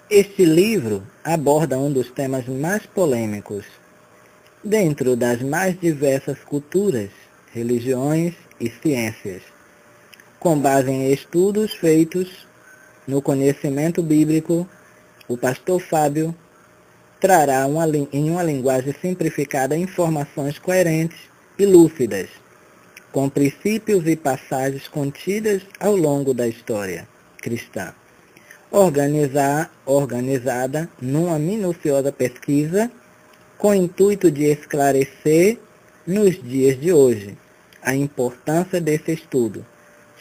Este livro aborda um dos temas mais polêmicos dentro das mais diversas culturas, religiões e ciências, com base em estudos feitos no conhecimento bíblico. O pastor Fábio trará em uma linguagem simplificada informações coerentes e lúcidas, com princípios e passagens contidas ao longo da história cristã, organizada numa minuciosa pesquisa com o intuito de esclarecer nos dias de hoje a importância desse estudo,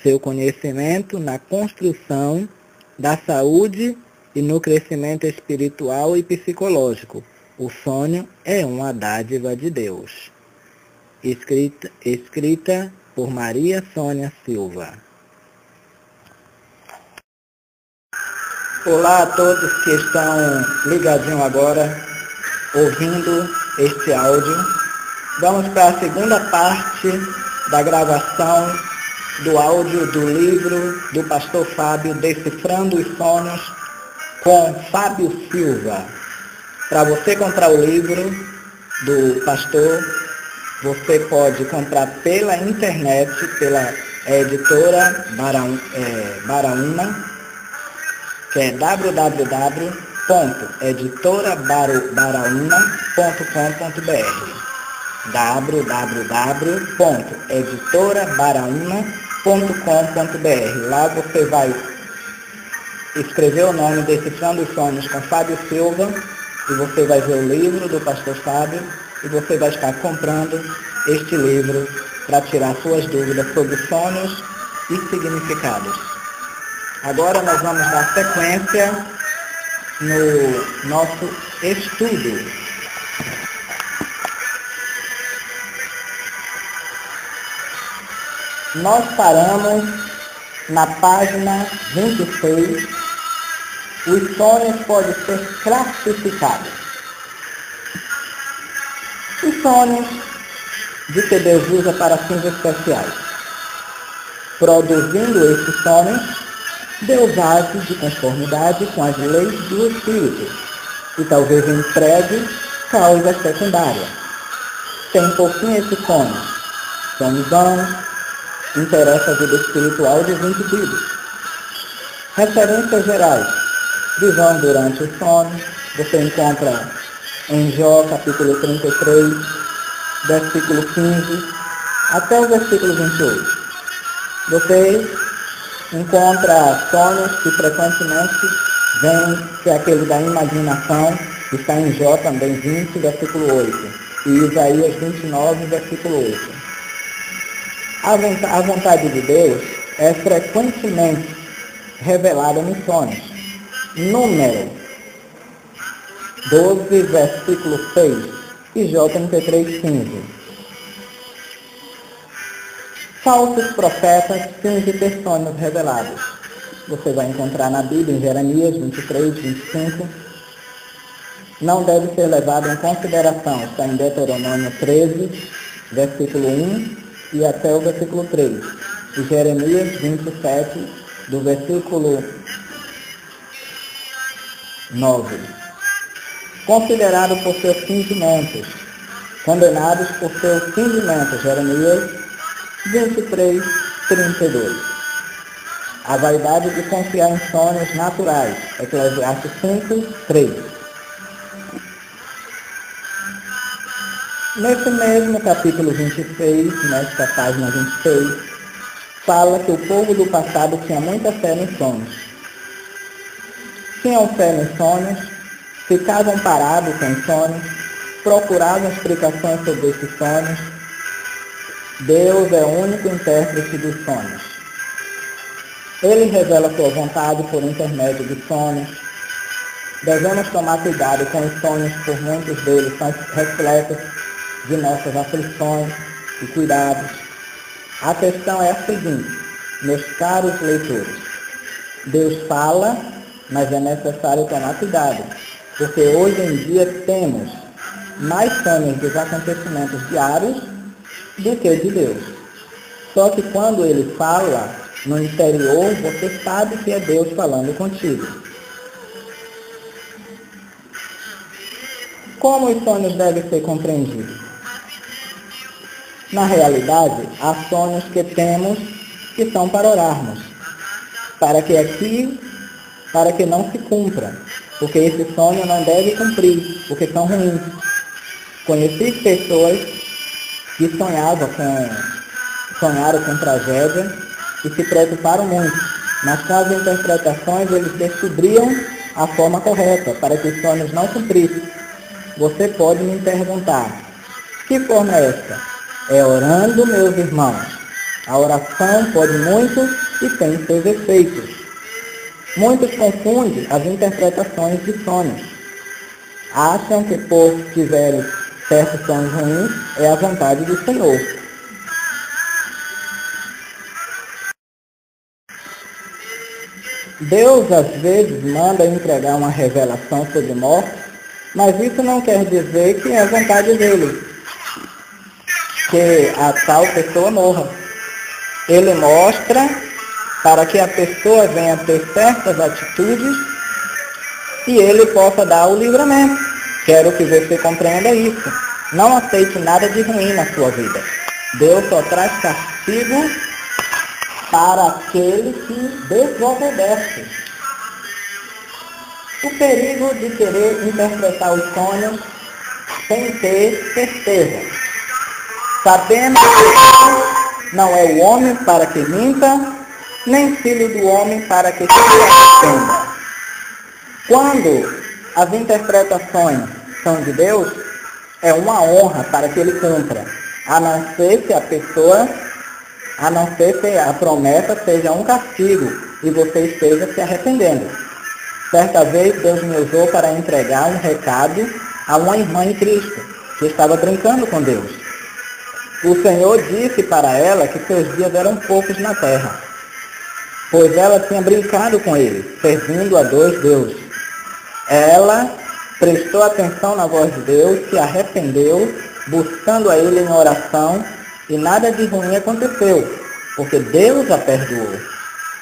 seu conhecimento na construção da saúde e no crescimento espiritual e psicológico. O sonho é uma dádiva de Deus. Escrita por Maria Sônia Silva. Olá a todos que estão ligadinhos agora, ouvindo este áudio. Vamos para a segunda parte da gravação do áudio do livro do pastor Fábio, Decifrando os Sonhos, com Fábio Silva. Para você comprar o livro do pastor, você pode comprar pela internet, pela editora Baraúna, que é www.editorabaraúna.com.br www.editorabaraúna.com.br. Lá você vai escrever o nome Decifrando os Sonhos com Fábio Silva e você vai ver o livro do pastor Fábio e você vai estar comprando este livro para tirar suas dúvidas sobre sonhos e significados. Agora nós vamos dar sequência no nosso estudo. Nós paramos na página 26. Os sonhos podem ser classificados. Os sonhos de que Deus usa para fins especiais. Produzindo esses sonhos, Deus age de conformidade com as leis do Espírito e talvez empregue causas secundárias. Tem por fim esse sonho. Sonhos vãos, interessa a vida espiritual de indivíduos. Referências gerais. Visão durante o sono. Você encontra em Jó, capítulo 33, versículo 15, até o versículo 28. Você encontra sonhos que frequentemente vêm, que é aquele da imaginação, que está em Jó também 20, versículo 8, e Isaías 29, versículo 8. A vontade de Deus é frequentemente revelada nos sonhos. Número 12, versículo 6, e Jó 33, 15. Falsos profetas fingem ter sonhos revelados. Você vai encontrar na Bíblia, em Jeremias 23, 25. Não deve ser levado em consideração. Está em Deuteronômio 13, versículo 1 e até o versículo 3. E Jeremias 27, do versículo 9. Considerado por seus fingimentos. Condenados por seus fingimentos. Jeremias 23, 32. A vaidade de confiar em sonhos naturais. Eclesiastes 5, 3. Nesse mesmo capítulo 26, nesta página 26, fala que o povo do passado tinha muita fé nos sonhos. Tinham fé nos sonhos, ficavam parados com sonhos, procuravam explicações sobre esses sonhos. Deus é o único intérprete dos sonhos. Ele revela sua vontade por intermédio de sonhos. Devemos tomar cuidado com os sonhos, por muitos deles são reflexos de nossas aflições e cuidados. A questão é a seguinte, meus caros leitores. Deus fala, mas é necessário tomar cuidado, porque hoje em dia temos mais sonhos dos acontecimentos diários do que de Deus. Só que quando ele fala no interior, você sabe que é Deus falando contigo. Como os sonhos devem ser compreendidos? Na realidade, há sonhos que temos que são para orarmos, para que não se cumpra, porque esse sonho não deve cumprir, porque são ruins. Conheci pessoas que sonharam com tragédia e se preocuparam muito, mas com as interpretações eles descobriam a forma correta para que os sonhos não cumprissem. Você pode me perguntar, que forma é esta? É orando, meus irmãos. A oração pode muito e tem seus efeitos. Muitos confundem as interpretações de sonhos. Acham que por tiverem certos sonhos ruins é a vontade do Senhor. Deus às vezes manda entregar uma revelação sobre morte, mas isso não quer dizer que é a vontade dele, que a tal pessoa morra. Ele mostra para que a pessoa venha ter certas atitudes e ele possa dar o livramento. Quero que você compreenda isso. Não aceite nada de ruim na sua vida. Deus só traz castigo para aquele que desobedece. O perigo de querer interpretar os sonhos sem ter certeza. Sabemos que não é o homem para que minta, nem filho do homem para que se arrependa. Quando as interpretações são de Deus, é uma honra para que ele cumpra, a não ser se a promessa seja um castigo e você esteja se arrependendo. Certa vez Deus me usou para entregar um recado a uma irmã em Cristo, que estava brincando com Deus. O Senhor disse para ela que seus dias eram poucos na terra, pois ela tinha brincado com ele, servindo a dois deuses. Ela prestou atenção na voz de Deus, se arrependeu, buscando a ele em oração, e nada de ruim aconteceu, porque Deus a perdoou.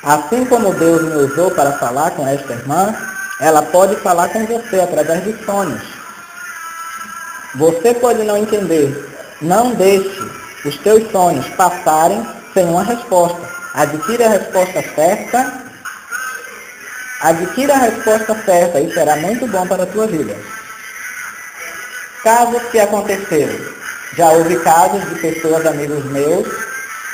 Assim como Deus me usou para falar com esta irmã, ela pode falar com você através de sonhos. Você pode não entender. Não deixe os teus sonhos passarem sem uma resposta. Adquira a resposta certa e será muito bom para a tua vida. Casos que aconteceram. Já houve casos de pessoas, amigos meus,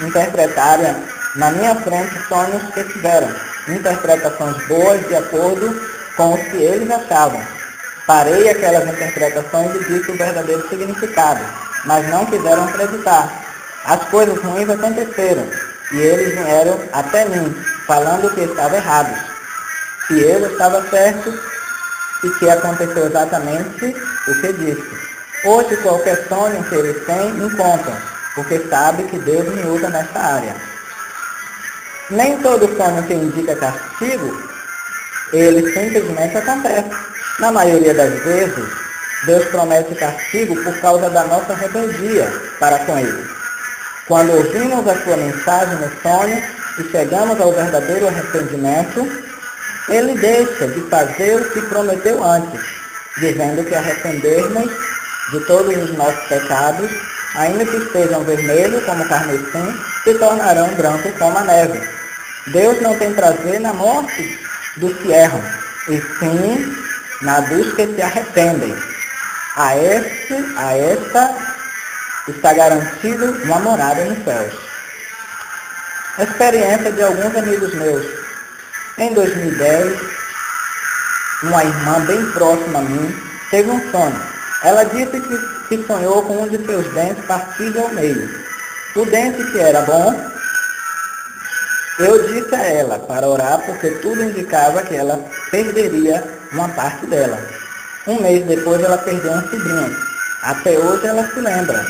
interpretarem na minha frente sonhos que tiveram. Interpretações boas de acordo com os que eles achavam. Parei aquelas interpretações e disse o verdadeiro significado, mas não quiseram acreditar. As coisas ruins aconteceram e eles vieram até mim, falando que estava errado, que eu estava certo e que aconteceu exatamente o que disse. Hoje, qualquer sonho que eles têm, encontram, porque sabe que Deus me usa nessa área. Nem todo sonho que indica castigo, ele simplesmente acontece. Na maioria das vezes, Deus promete castigo por causa da nossa rebeldia para com Ele. Quando ouvimos a sua mensagem no sonho e chegamos ao verdadeiro arrependimento, Ele deixa de fazer o que prometeu antes, dizendo que arrependermos de todos os nossos pecados, ainda que estejam vermelhos como carmesim, se tornarão brancos como a neve. Deus não tem prazer na morte dos que erram, e sim na dos que se arrependem. A esta está garantido uma morada nos céus. Experiência de alguns amigos meus. Em 2010, uma irmã bem próxima a mim teve um sonho. Ela disse que sonhou com um de seus dentes partido ao meio. O dente que era bom, eu disse a ela para orar porque tudo indicava que ela perderia uma parte dela. Um mês depois ela perdeu um sobrinho. Até hoje ela se lembra.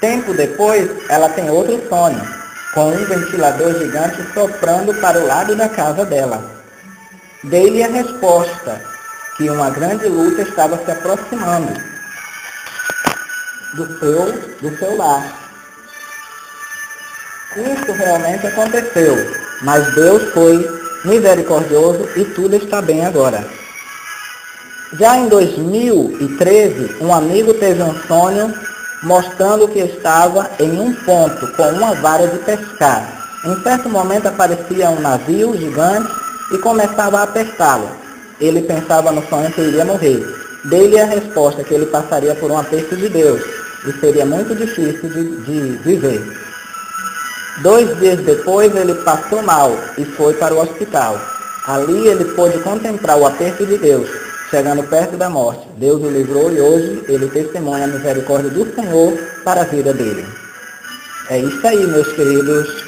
Tempo depois ela tem outro sonho, com um ventilador gigante soprando para o lado da casa dela. Dei-lhe a resposta, que uma grande luta estava se aproximando do seu lar. Isso realmente aconteceu, mas Deus foi misericordioso e tudo está bem agora. Já em 2013, um amigo teve um sonho mostrando que estava em um ponto com uma vara de pescar. Em certo momento aparecia um navio gigante e começava a apertá-lo. Ele pensava no sonho que iria morrer. Dei-lhe a resposta que ele passaria por um aperto de Deus e seria muito difícil de viver. 2 dias depois ele passou mal e foi para o hospital. Ali ele pôde contemplar o aperto de Deus, chegando perto da morte. Deus o livrou e hoje ele testemunha a misericórdia do Senhor para a vida dele. É isso aí, meus queridos.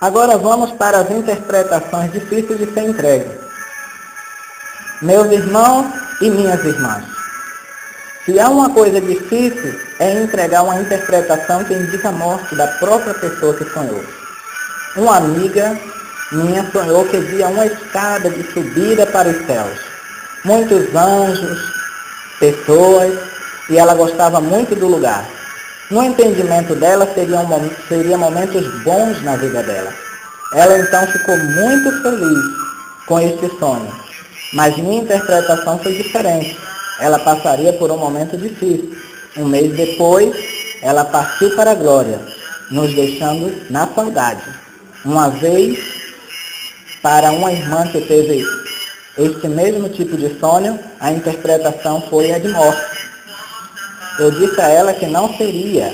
Agora vamos para as interpretações difíceis de ser entregue. Meus irmãos e minhas irmãs, se há uma coisa difícil é entregar uma interpretação que indica a morte da própria pessoa que sonhou. Uma amiga minha sonhou que via uma escada de subida para os céus. Muitos anjos, pessoas, e ela gostava muito do lugar. No entendimento dela, seriam momentos bons na vida dela. Ela então ficou muito feliz com este sonho. Mas minha interpretação foi diferente. Ela passaria por um momento difícil. Um mês depois, ela partiu para a glória, nos deixando na saudade. Uma vez, para uma irmã que teve este mesmo tipo de sonho, a interpretação foi a de morte. Eu disse a ela que não seria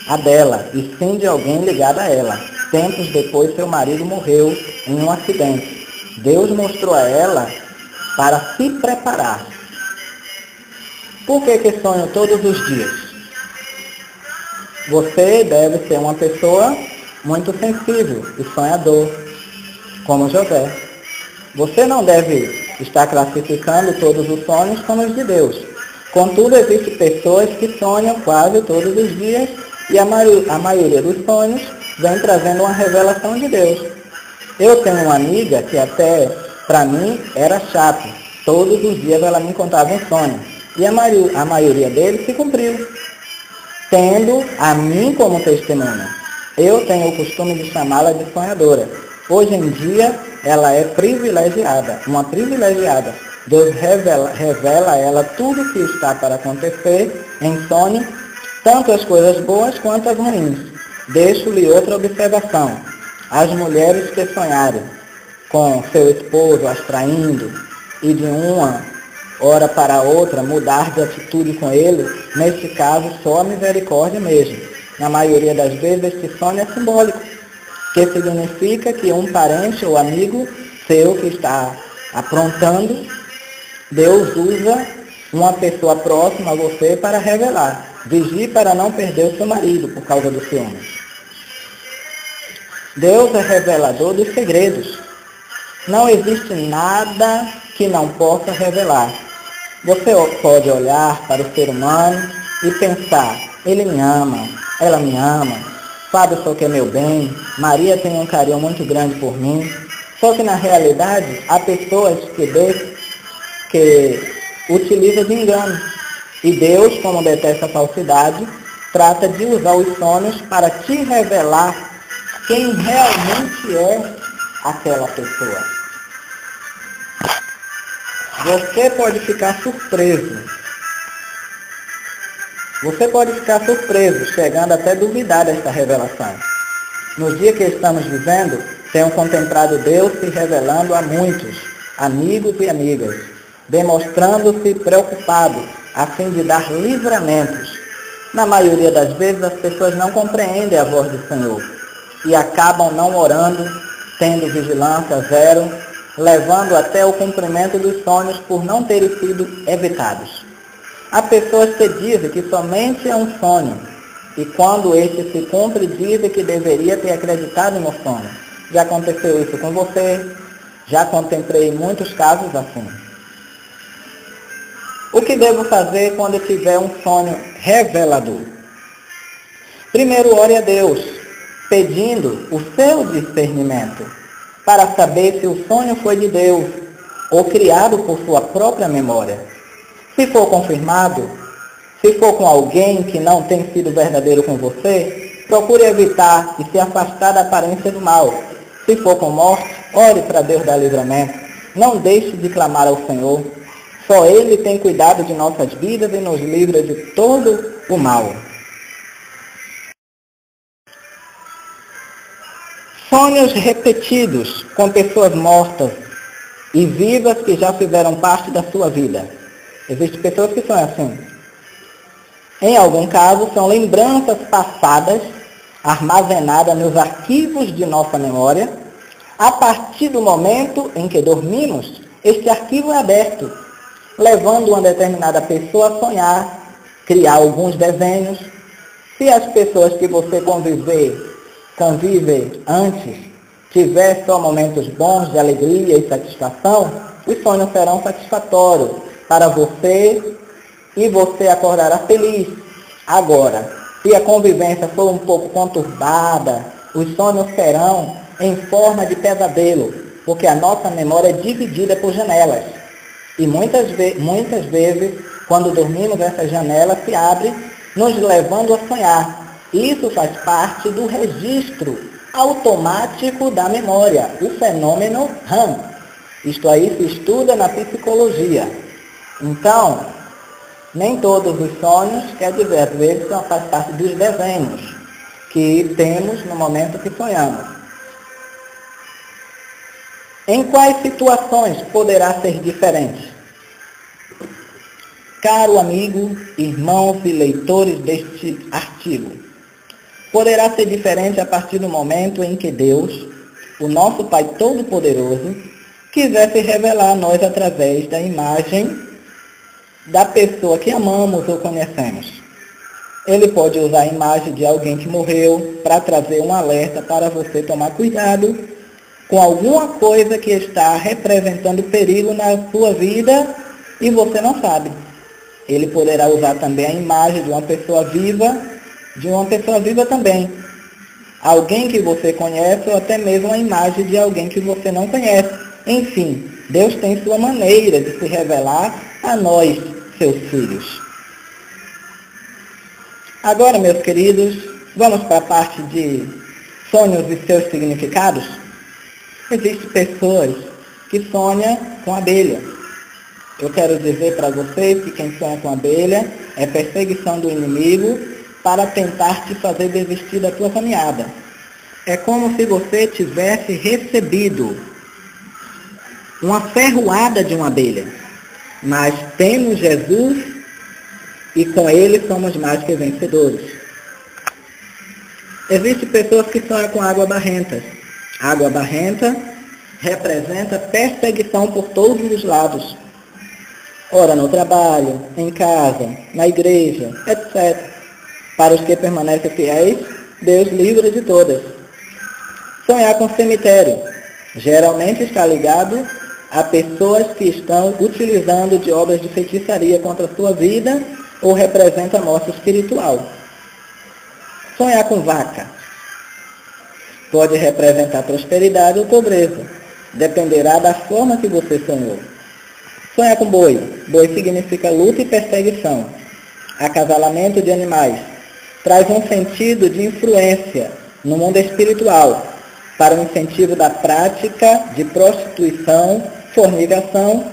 a dela, e sim de alguém ligado a ela. Tempos depois, seu marido morreu em um acidente. Deus mostrou a ela para se preparar. Por que sonho todos os dias? Você deve ser uma pessoa muito sensível e sonhador, como José. Você não deve estar classificando todos os sonhos como os de Deus. Contudo, existem pessoas que sonham quase todos os dias e a maioria dos sonhos vem trazendo uma revelação de Deus. Eu tenho uma amiga que até para mim era chato. Todos os dias ela me contava um sonho. E a maioria deles se cumpriu, tendo a mim como testemunha. Eu tenho o costume de chamá-la de sonhadora. Hoje em dia, ela é privilegiada, uma privilegiada. Deus revela a ela tudo o que está para acontecer em sonho, tanto as coisas boas quanto as ruins. Deixo-lhe outra observação. As mulheres que sonharem com seu esposo as traindo e de uma hora para outra mudar de atitude com ele, neste caso só a misericórdia mesmo. Na maioria das vezes este sonho é simbólico, que significa que um parente ou amigo seu que está aprontando, Deus usa uma pessoa próxima a você para revelar. Vigie para não perder o seu marido por causa do ciúme. Deus é revelador dos segredos. Não existe nada que não possa revelar. Você pode olhar para o ser humano e pensar, ele me ama, ela me ama, Fábio só quer meu bem, Maria tem um carinho muito grande por mim. Só que na realidade há pessoas que utilizam de engano. E Deus, como detesta a falsidade, trata de usar os sonhos para te revelar quem realmente é aquela pessoa. Você pode ficar surpreso. Você pode ficar surpreso, chegando até duvidar desta revelação. No dia que estamos vivendo, tenho contemplado Deus se revelando a muitos, amigos e amigas, demonstrando-se preocupado, a fim de dar livramentos. Na maioria das vezes, as pessoas não compreendem a voz do Senhor e acabam não orando, tendo vigilância zero, levando até o cumprimento dos sonhos por não terem sido evitados. Há pessoas que dizem que somente é um sonho, e quando este se cumpre, dizem que deveria ter acreditado no sonho. Já aconteceu isso com você? Já contemplei muitos casos assim. O que devo fazer quando tiver um sonho revelador? Primeiro, ore a Deus, pedindo o seu discernimento, para saber se o sonho foi de Deus ou criado por sua própria memória. Se for confirmado, se for com alguém que não tem sido verdadeiro com você, procure evitar e se afastar da aparência do mal. Se for com morte, ore para Deus dar livramento. não deixe de clamar ao Senhor. Só Ele tem cuidado de nossas vidas e nos livra de todo o mal. Sonhos repetidos com pessoas mortas e vivas que já fizeram parte da sua vida. Existem pessoas que são assim. Em algum caso, são lembranças passadas armazenadas nos arquivos de nossa memória. A partir do momento em que dormimos, este arquivo é aberto, levando uma determinada pessoa a sonhar, criar alguns desenhos. Se as pessoas que você convive antes tiver só momentos bons de alegria e satisfação, os sonhos serão satisfatórios para você e você acordará feliz. Agora, se a convivência for um pouco conturbada, os sonhos serão em forma de pesadelo, porque a nossa memória é dividida por janelas. E muitas vezes, quando dormimos, essas janelas se abrem, nos levando a sonhar. Isso faz parte do registro automático da memória, o fenômeno RAM. Isto aí se estuda na psicologia. Então, nem todos os sonhos, quer dizer, às vezes faz parte dos desenhos que temos no momento que sonhamos. Em quais situações poderá ser diferente? Caro amigo, irmãos e leitores deste artigo, poderá ser diferente a partir do momento em que Deus, o nosso Pai Todo-Poderoso, quiser se revelar a nós através da imagem da pessoa que amamos ou conhecemos. Ele pode usar a imagem de alguém que morreu para trazer um alerta para você tomar cuidado com alguma coisa que está representando perigo na sua vida e você não sabe. Ele poderá usar também a imagem de uma pessoa viva também. Alguém que você conhece ou até mesmo a imagem de alguém que você não conhece. Enfim, Deus tem sua maneira de se revelar a nós, seus filhos. Agora, meus queridos, vamos para a parte de sonhos e seus significados. Existem pessoas que sonham com abelha. Eu quero dizer para vocês que quem sonha com abelha é perseguição do inimigo para tentar te fazer desistir da tua caminhada. É como se você tivesse recebido uma ferroada de uma abelha. Mas temos Jesus e com Ele somos mais que vencedores. Existem pessoas que sonham com água barrenta. Água barrenta representa perseguição por todos os lados. Ora no trabalho, em casa, na igreja, etc. Para os que permanecem fiéis, Deus livra de todas. Sonhar com cemitério geralmente está ligado a pessoas que estão utilizando de obras de feitiçaria contra a sua vida ou representa a morte espiritual. Sonhar com vaca pode representar prosperidade ou pobreza. Dependerá da forma que você sonhou. Sonhar com boi. Boi significa luta e perseguição. Acasalamento de animais. Traz um sentido de influência no mundo espiritual para o incentivo da prática de prostituição, fornicação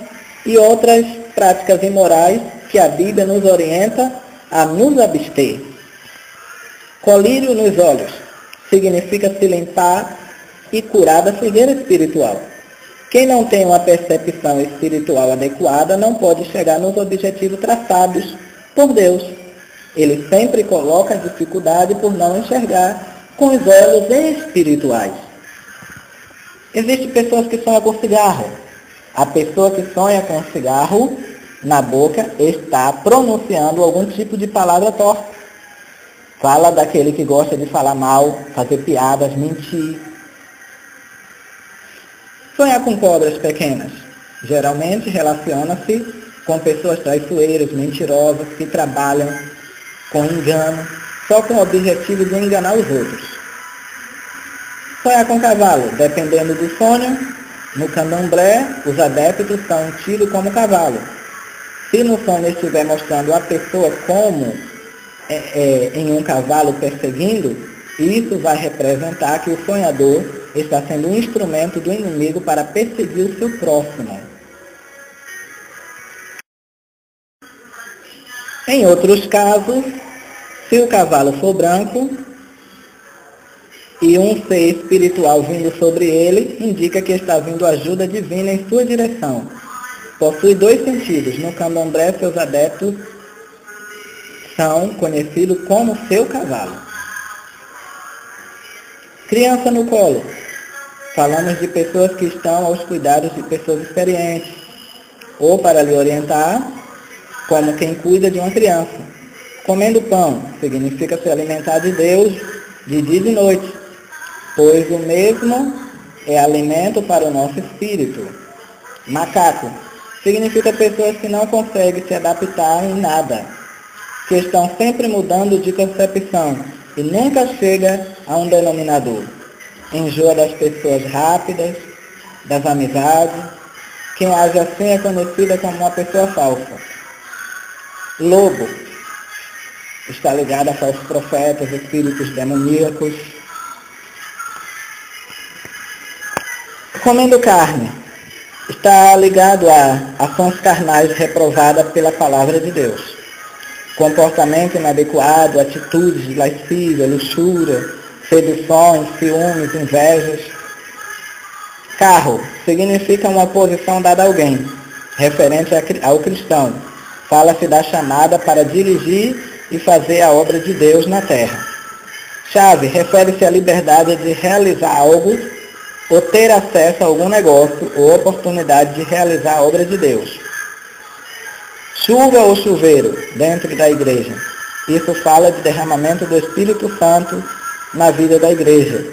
e outras práticas imorais que a Bíblia nos orienta a nos abster. Colírio nos olhos significa se limpar e curar da cegueira espiritual. Quem não tem uma percepção espiritual adequada não pode chegar nos objetivos traçados por Deus. Ele sempre coloca dificuldade por não enxergar com os olhos espirituais. Existem pessoas que sonham com cigarro. A pessoa que sonha com cigarro na boca está pronunciando algum tipo de palavra torta. Fala daquele que gosta de falar mal, fazer piadas, mentir. Sonhar com cobras pequenas geralmente relaciona-se com pessoas traiçoeiras, mentirosas, que trabalham com engano, só com o objetivo de enganar os outros. Sonhar com cavalo, dependendo do sonho, no candomblé, os adeptos são tidos como cavalo. Se no sonho estiver mostrando a pessoa como em um cavalo perseguindo, isso vai representar que o sonhador está sendo um instrumento do inimigo para perseguir o seu próximo. Em outros casos, se o cavalo for branco e um ser espiritual vindo sobre ele, indica que está vindo ajuda divina em sua direção. Possui 2 sentidos. No candomblé, seus adeptos são conhecidos como seu cavalo. Criança no colo. Falamos de pessoas que estão aos cuidados de pessoas experientes, ou para lhe orientar, como quem cuida de uma criança. Comendo pão significa se alimentar de Deus de dia e de noite, pois o mesmo é alimento para o nosso espírito. Macaco significa pessoas que não conseguem se adaptar em nada, que estão sempre mudando de concepção e nunca chega a um denominador. Enjoa das pessoas rápidas, das amizades. Quem age assim é conhecida como uma pessoa falsa. Lobo está ligado a falsos profetas, espíritos demoníacos. Comendo carne está ligado a ações carnais reprovadas pela palavra de Deus. Comportamento inadequado, atitudes lascívia, luxúria, seduções, ciúmes, invejas. Carro significa uma posição dada a alguém, referente ao cristão. Fala-se da chamada para dirigir e fazer a obra de Deus na terra. Chave refere-se à liberdade de realizar algo ou ter acesso a algum negócio ou oportunidade de realizar a obra de Deus. Chuva ou chuveiro dentro da igreja. Isso fala de derramamento do Espírito Santo na vida da igreja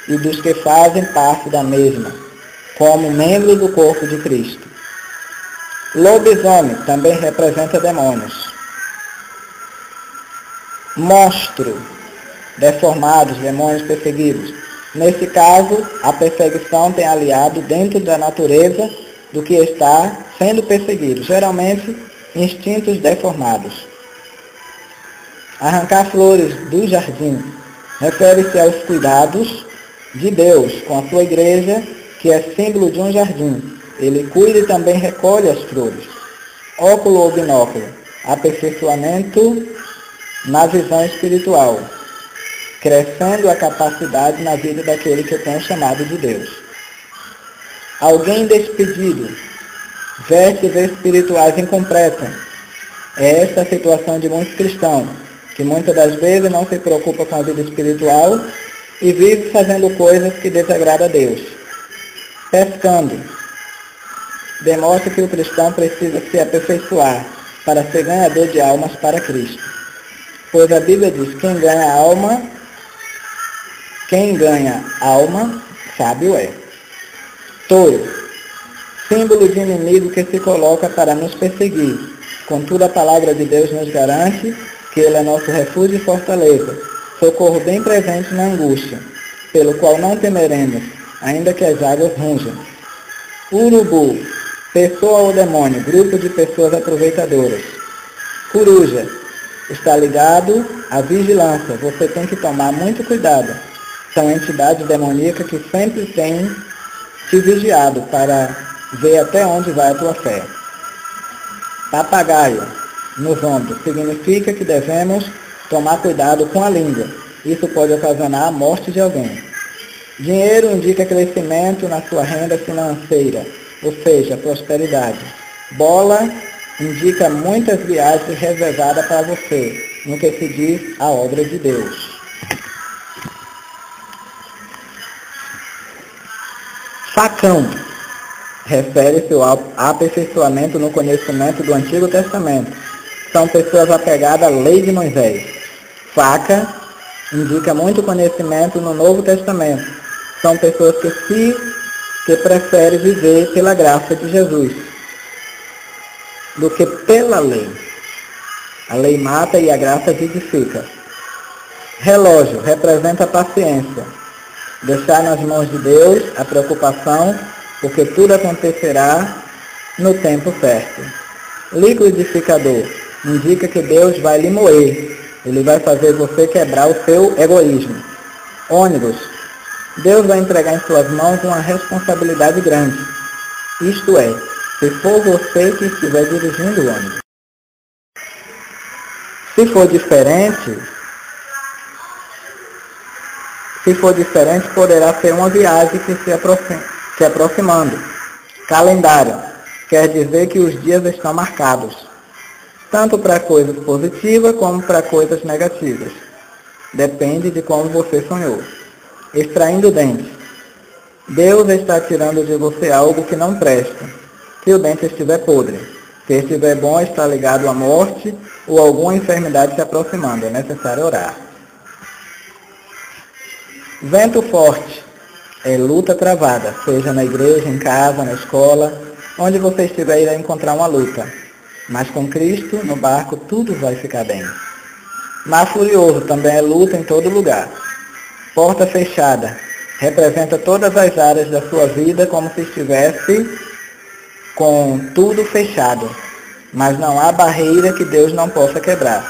e dos que fazem parte da mesma, como membros do corpo de Cristo. Lobisomem também representa demônios. Monstro, deformados, demônios perseguidos. Nesse caso, a perseguição tem aliado dentro da natureza do que está sendo perseguido, geralmente instintos deformados. Arrancar flores do jardim refere-se aos cuidados de Deus com a sua igreja, que é símbolo de um jardim. Ele cuida e também recolhe as flores. Óculo ou binóculo, aperfeiçoamento na visão espiritual, crescendo a capacidade na vida daquele que tem o chamado de Deus. Alguém despedido, vestes espirituais incompletas. É esta a situação de muitos cristãos, que muitas das vezes não se preocupa com a vida espiritual e vive fazendo coisas que desagradam a Deus. Pescando, demonstra que o cristão precisa se aperfeiçoar para ser ganhador de almas para Cristo. Pois a Bíblia diz, quem ganha alma, sábio é. Touro, símbolo de inimigo que se coloca para nos perseguir. Contudo, a palavra de Deus nos garante que Ele é nosso refúgio e fortaleza, socorro bem presente na angústia, pelo qual não temeremos, ainda que as águas rujam. Urubu, pessoa ou demônio, grupo de pessoas aproveitadoras. Coruja, está ligado à vigilância, você tem que tomar muito cuidado. São entidades demoníacas que sempre têm te vigiado para ver até onde vai a tua fé. Papagaio, nos ombros, significa que devemos tomar cuidado com a língua. Isso pode ocasionar a morte de alguém. Dinheiro indica crescimento na sua renda financeira, ou seja, prosperidade. Bola indica muitas viagens reservadas para você, no que se diz a obra de Deus. Facão refere-se ao aperfeiçoamento no conhecimento do Antigo Testamento. São pessoas apegadas à lei de Moisés. Faca indica muito conhecimento no Novo Testamento. São pessoas que preferem viver pela graça de Jesus do que pela lei. A lei mata e a graça vivifica. Relógio representa a paciência. Deixar nas mãos de Deus a preocupação, porque tudo acontecerá no tempo certo. Liquidificador indica que Deus vai lhe moer. Ele vai fazer você quebrar o seu egoísmo. Ônibus Deus vai entregar em suas mãos uma responsabilidade grande. Isto é, se for você que estiver dirigindo o ônibus. Se for diferente, poderá ser uma viagem que se aproximando. Calendário quer dizer que os dias estão marcados, tanto para coisas positivas como para coisas negativas. Depende de como você sonhou. Extraindo dentes. Deus está tirando de você algo que não presta, se o dente estiver podre. Se estiver bom, está ligado à morte ou alguma enfermidade se aproximando. É necessário orar. Vento forte é luta travada, seja na igreja, em casa, na escola, onde você estiver irá encontrar uma luta. Mas com Cristo, no barco, tudo vai ficar bem. Mar furioso também é luta em todo lugar. Porta fechada representa todas as áreas da sua vida como se estivesse com tudo fechado. Mas não há barreira que Deus não possa quebrar.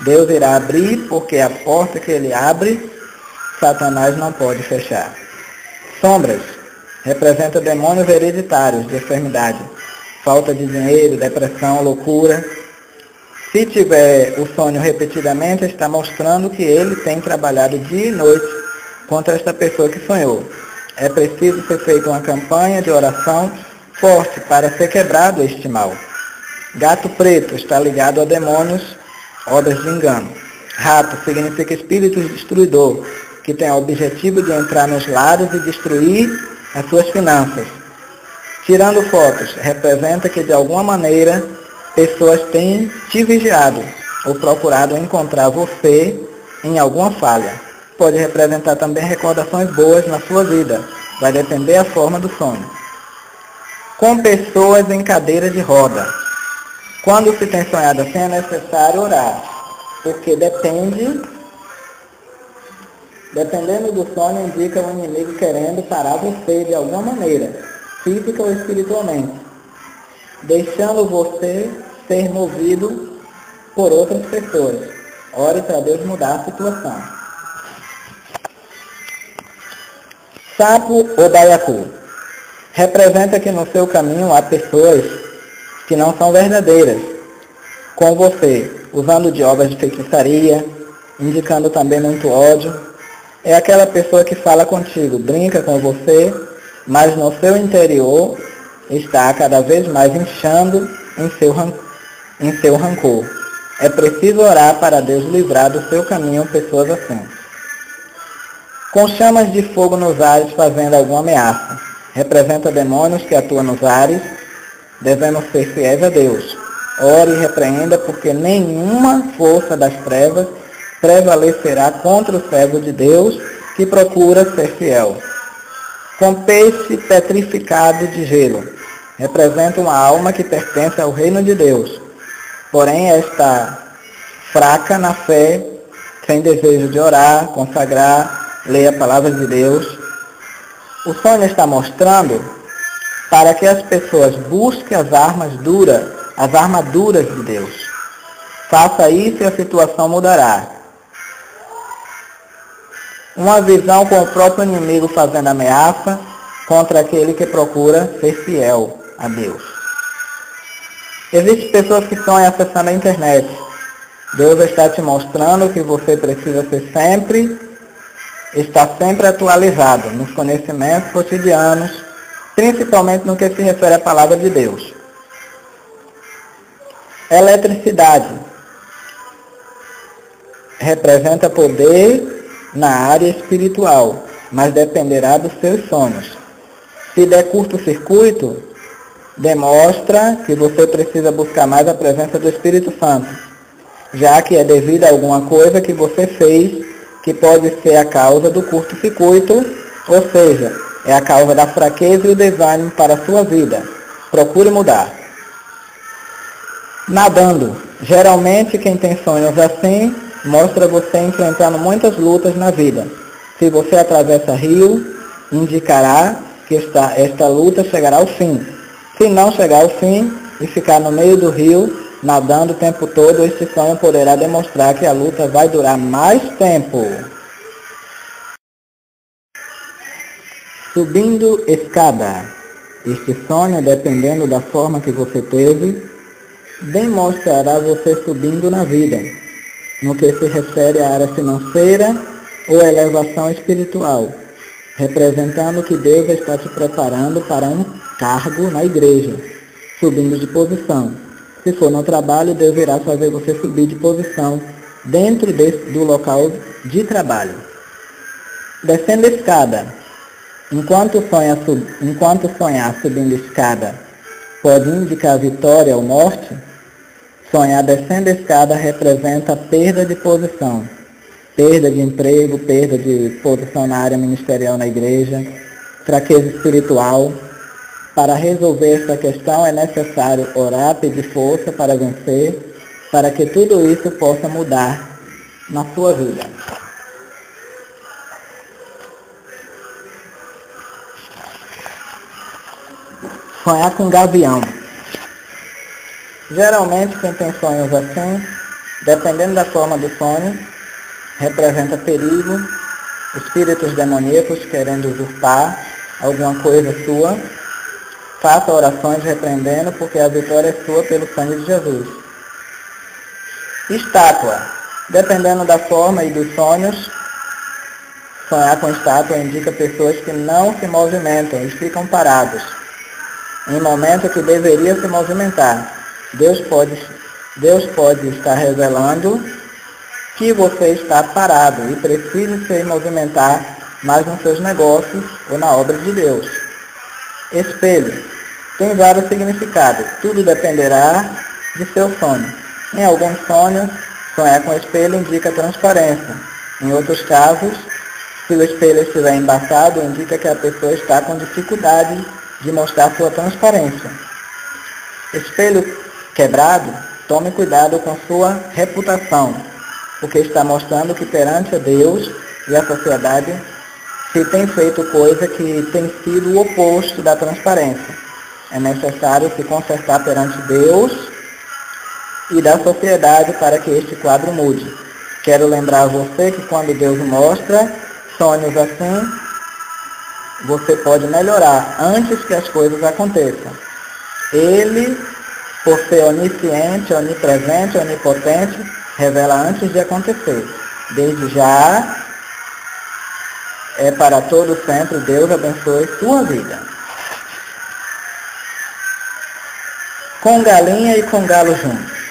Deus irá abrir, porque a porta que Ele abre, Satanás não pode fechar. Sombras representa demônios hereditários de enfermidade, falta de dinheiro, depressão, loucura. Se tiver o sonho repetidamente, está mostrando que ele tem trabalhado dia e noite contra esta pessoa que sonhou. É preciso ser feita uma campanha de oração forte para ser quebrado este mal. Gato preto está ligado a demônios, obras de engano. Rato significa espírito destruidor, que tem o objetivo de entrar nos lares e destruir as suas finanças. Tirando fotos, representa que de alguma maneira pessoas têm te vigiado ou procurado encontrar você em alguma falha. Pode representar também recordações boas na sua vida. Vai depender da forma do sonho. Com pessoas em cadeira de roda. Quando se tem sonhado assim, é necessário orar, porque dependendo do sonho, indica o inimigo querendo parar você de alguma maneira, física ou espiritualmente, deixando você ser movido por outras pessoas. Ore para Deus mudar a situação. Sapo ou baiacu representa que no seu caminho há pessoas que não são verdadeiras com você, usando de obras de feitiçaria, indicando também muito ódio. É aquela pessoa que fala contigo, brinca com você, mas no seu interior está cada vez mais inchando em seu rancor. É preciso orar para Deus livrar do seu caminho pessoas assim. Com chamas de fogo nos ares fazendo alguma ameaça. Representa demônios que atuam nos ares. Devemos ser fiéis a Deus. Ore e repreenda, porque nenhuma força das trevas prevalecerá contra o servo de Deus que procura ser fiel. Com peixe petrificado de gelo. Representa uma alma que pertence ao reino de Deus. Porém, está fraca na fé, sem desejo de orar, consagrar, ler a palavra de Deus. O sonho está mostrando para que as pessoas busquem as armaduras de Deus. Faça isso e a situação mudará. Uma visão com o próprio inimigo fazendo ameaça contra aquele que procura ser fiel a Deus. Existem pessoas que estão acessando a internet. Deus está te mostrando que você precisa estar sempre atualizado nos conhecimentos cotidianos, principalmente no que se refere à palavra de Deus. Eletricidade representa poder na área espiritual, mas dependerá dos seus sonhos. Se der curto-circuito, demonstra que você precisa buscar mais a presença do Espírito Santo, já que é devido a alguma coisa que você fez que pode ser a causa do curto-circuito, ou seja, é a causa da fraqueza e o desânimo para a sua vida. Procure mudar. Nadando. Geralmente quem tem sonhos assim mostra você enfrentando muitas lutas na vida. Se você atravessa rio, indicará que esta luta chegará ao fim. Se não chegar ao fim e ficar no meio do rio, nadando o tempo todo, este sonho poderá demonstrar que a luta vai durar mais tempo. Subindo escada. Este sonho, dependendo da forma que você teve, bem mostrará você subindo na vida, no que se refere à área financeira ou elevação espiritual, representando que Deus está te preparando para um cargo na igreja, subindo de posição. Se for no trabalho, Deus irá fazer você subir de posição dentro do local de trabalho. Descendo escada. Enquanto sonhar subindo escada pode indicar vitória ou morte, sonhar descendo escada representa perda de posição, perda de emprego, perda de posição na área ministerial na igreja, fraqueza espiritual. Para resolver essa questão é necessário orar, pedir força para vencer, para que tudo isso possa mudar na sua vida. Sonhar com gavião. Geralmente quem tem sonhos assim, dependendo da forma do sonho, representa perigo, espíritos demoníacos querendo usurpar alguma coisa sua. Faça orações repreendendo, porque a vitória é sua pelo sangue de Jesus. Estátua. Dependendo da forma e dos sonhos, sonhar com estátua indica pessoas que não se movimentam e ficam parados em momento que deveria se movimentar. Deus pode estar revelando que você está parado e precisa se movimentar mais nos seus negócios ou na obra de Deus. Espelho. Tem vários significados. Tudo dependerá de seu sonho. Em alguns sonhos, sonhar com espelho indica transparência. Em outros casos, se o espelho estiver embaçado, indica que a pessoa está com dificuldade de mostrar sua transparência. Espelho quebrado, tome cuidado com sua reputação, porque está mostrando que perante a Deus e a sociedade se tem feito coisa que tem sido o oposto da transparência. É necessário se consertar perante Deus e da sociedade para que este quadro mude. Quero lembrar a você que quando Deus mostra sonhos assim, você pode melhorar antes que as coisas aconteçam. Ele, por ser onisciente, onipresente, onipotente, revela antes de acontecer. Desde já, é para todo sempre. Deus abençoe sua vida. Com galinha e com galo juntos.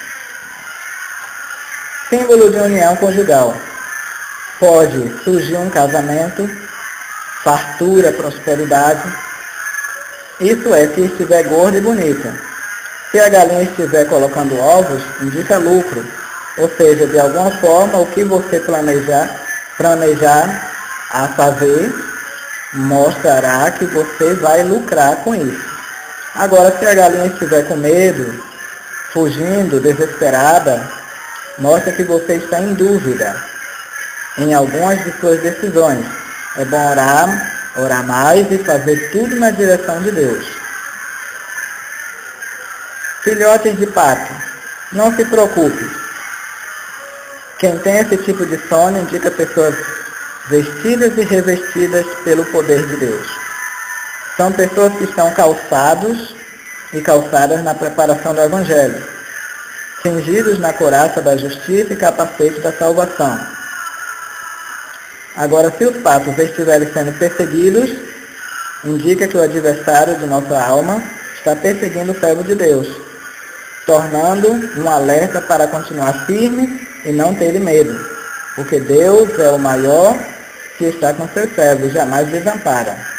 Símbolo de união conjugal. Pode surgir um casamento, fartura, prosperidade. Isso é, se estiver gorda e bonita. Se a galinha estiver colocando ovos, indica lucro. Ou seja, de alguma forma, o que você planejar a fazer, mostrará que você vai lucrar com isso. Agora, se a galinha estiver com medo, fugindo, desesperada, mostra que você está em dúvida em algumas de suas decisões. É bom orar mais e fazer tudo na direção de Deus. Filhotes de pato. Não se preocupe. Quem tem esse tipo de sonho indica pessoas vestidas e revestidas pelo poder de Deus. São pessoas que estão calçados e calçadas na preparação do Evangelho, cingidos na couraça da justiça e capacete da salvação. Agora, se os patos estiverem sendo perseguidos, indica que o adversário de nossa alma está perseguindo o servo de Deus, tornando um alerta para continuar firme e não ter medo, porque Deus é o maior que está com seus servos, jamais desampara.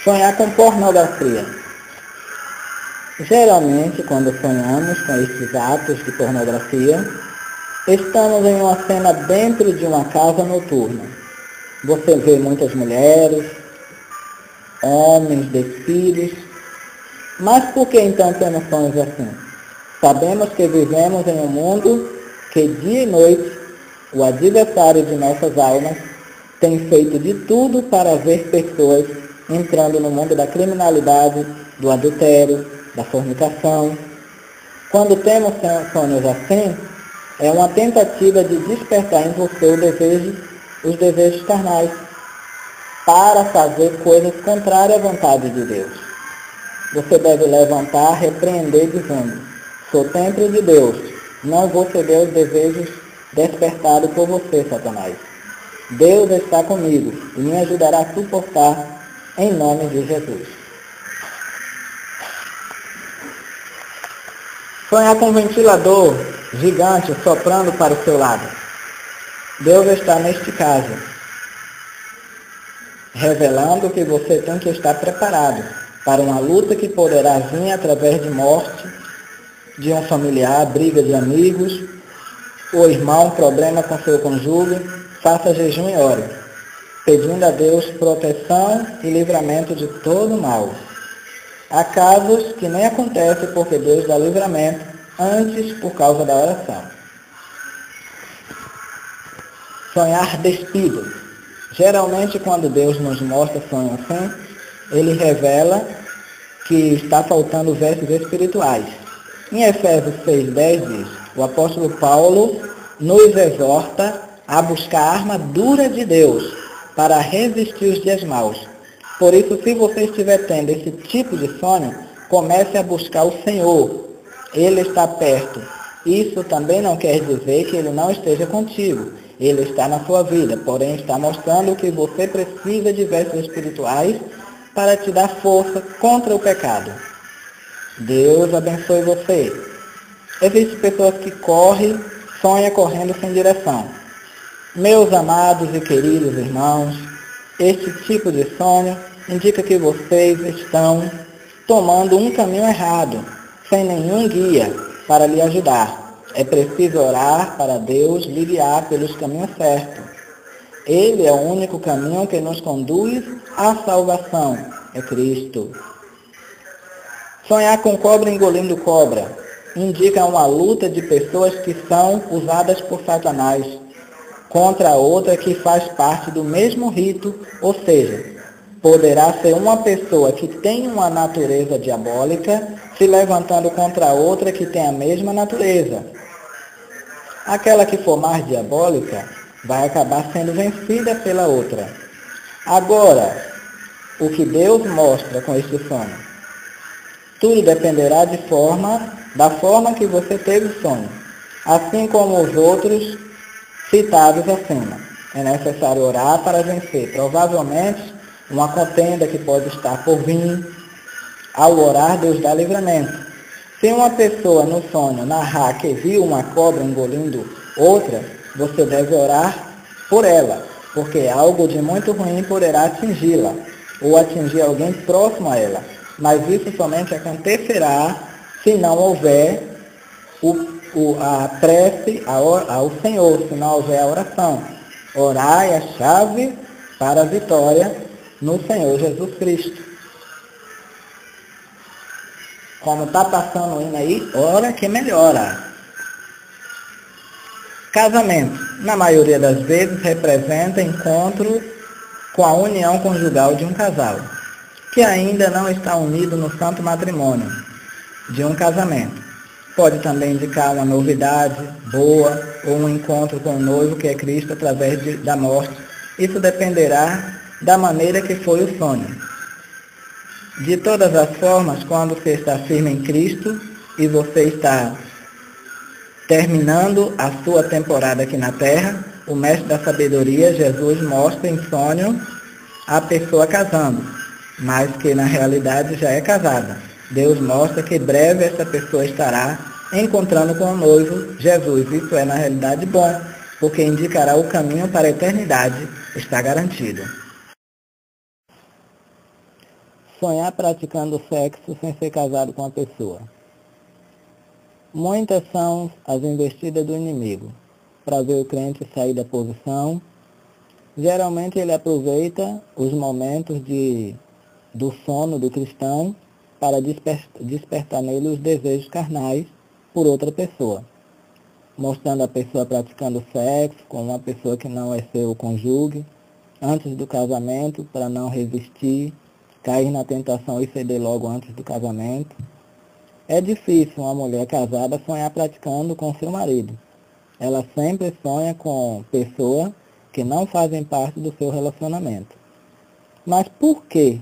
Sonhar com pornografia. Geralmente, quando sonhamos com estes atos de pornografia, estamos em uma cena dentro de uma casa noturna. Você vê muitas mulheres, homens despidos. Mas por que então temos sonhos assim? Sabemos que vivemos em um mundo que dia e noite o adversário de nossas almas tem feito de tudo para ver pessoas entrando no mundo da criminalidade, do adultério, da fornicação. Quando temos sonhos assim, é uma tentativa de despertar em você os desejos carnais, para fazer coisas contrárias à vontade de Deus. Você deve levantar, repreender, dizendo: sou templo de Deus, não vou ceder aos desejos despertados por você, Satanás. Deus está comigo e me ajudará a suportar em nome de Jesus. Sonhar com um ventilador gigante soprando para o seu lado. Deus está neste caso, revelando que você tem que estar preparado para uma luta que poderá vir através de morte de um familiar, briga de amigos, ou irmão, problema com seu cônjuge. Faça jejum e ore, pedindo a Deus proteção e livramento de todo mal. Há casos que nem acontecem porque Deus dá livramento antes por causa da oração. Sonhar despido. Geralmente, quando Deus nos mostra sonhos assim, Ele revela que está faltando vestes espirituais. Em Efésios 6:10 diz: o apóstolo Paulo nos exorta a buscar a armadura de Deus para resistir os dias maus. Por isso, se você estiver tendo esse tipo de sonho, comece a buscar o Senhor. Ele está perto. Isso também não quer dizer que Ele não esteja contigo. Ele está na sua vida, porém está mostrando que você precisa de vestes espirituais para te dar força contra o pecado. Deus abençoe você. Existem pessoas que sonham correndo sem direção. Meus amados e queridos irmãos, este tipo de sonho indica que vocês estão tomando um caminho errado, sem nenhum guia para lhe ajudar. É preciso orar para Deus lhe guiar pelos caminhos certos. Ele é o único caminho que nos conduz à salvação, é Cristo. Sonhar com cobra engolindo cobra indica uma luta de pessoas que são usadas por Satanás contra outra que faz parte do mesmo rito, ou seja, poderá ser uma pessoa que tem uma natureza diabólica se levantando contra outra que tem a mesma natureza. Aquela que for mais diabólica vai acabar sendo vencida pela outra. Agora, o que Deus mostra com este sonho? Tudo dependerá da forma que você teve o sonho, assim como os outros citados acima. É necessário orar para vencer, provavelmente, uma contenda que pode estar por vir. Ao orar, Deus dá livramento. Se uma pessoa no sonho narrar que viu uma cobra engolindo outra, você deve orar por ela, porque algo de muito ruim poderá atingi-la, ou atingir alguém próximo a ela. Mas isso somente acontecerá se não houver a prece ao Senhor, se não houver a oração. Orar é a chave para a vitória no Senhor Jesus Cristo. Como está passando o hino aí, ora que melhora. Casamento, na maioria das vezes, representa encontro com a união conjugal de um casal, que ainda não está unido no santo matrimônio de um casamento. Pode também indicar uma novidade boa ou um encontro com o noivo que é Cristo através da morte. Isso dependerá da maneira que foi o sonho. De todas as formas, quando você está firme em Cristo e você está terminando a sua temporada aqui na Terra, o Mestre da Sabedoria, Jesus, mostra em sonho a pessoa casando, mas que na realidade já é casada. Deus mostra que breve essa pessoa estará encontrando com o noivo Jesus. Isso é na realidade bom, porque indicará o caminho para a eternidade, está garantido. Sonhar praticando sexo sem ser casado com a pessoa. Muitas são as investidas do inimigo para ver o crente sair da posição. Geralmente ele aproveita os momentos do sono do cristão para despertar nele os desejos carnais por outra pessoa, mostrando a pessoa praticando sexo com uma pessoa que não é seu cônjuge, antes do casamento, para não resistir, cair na tentação e ceder logo antes do casamento. É difícil uma mulher casada sonhar praticando com seu marido. Ela sempre sonha com pessoas que não fazem parte do seu relacionamento. Mas por que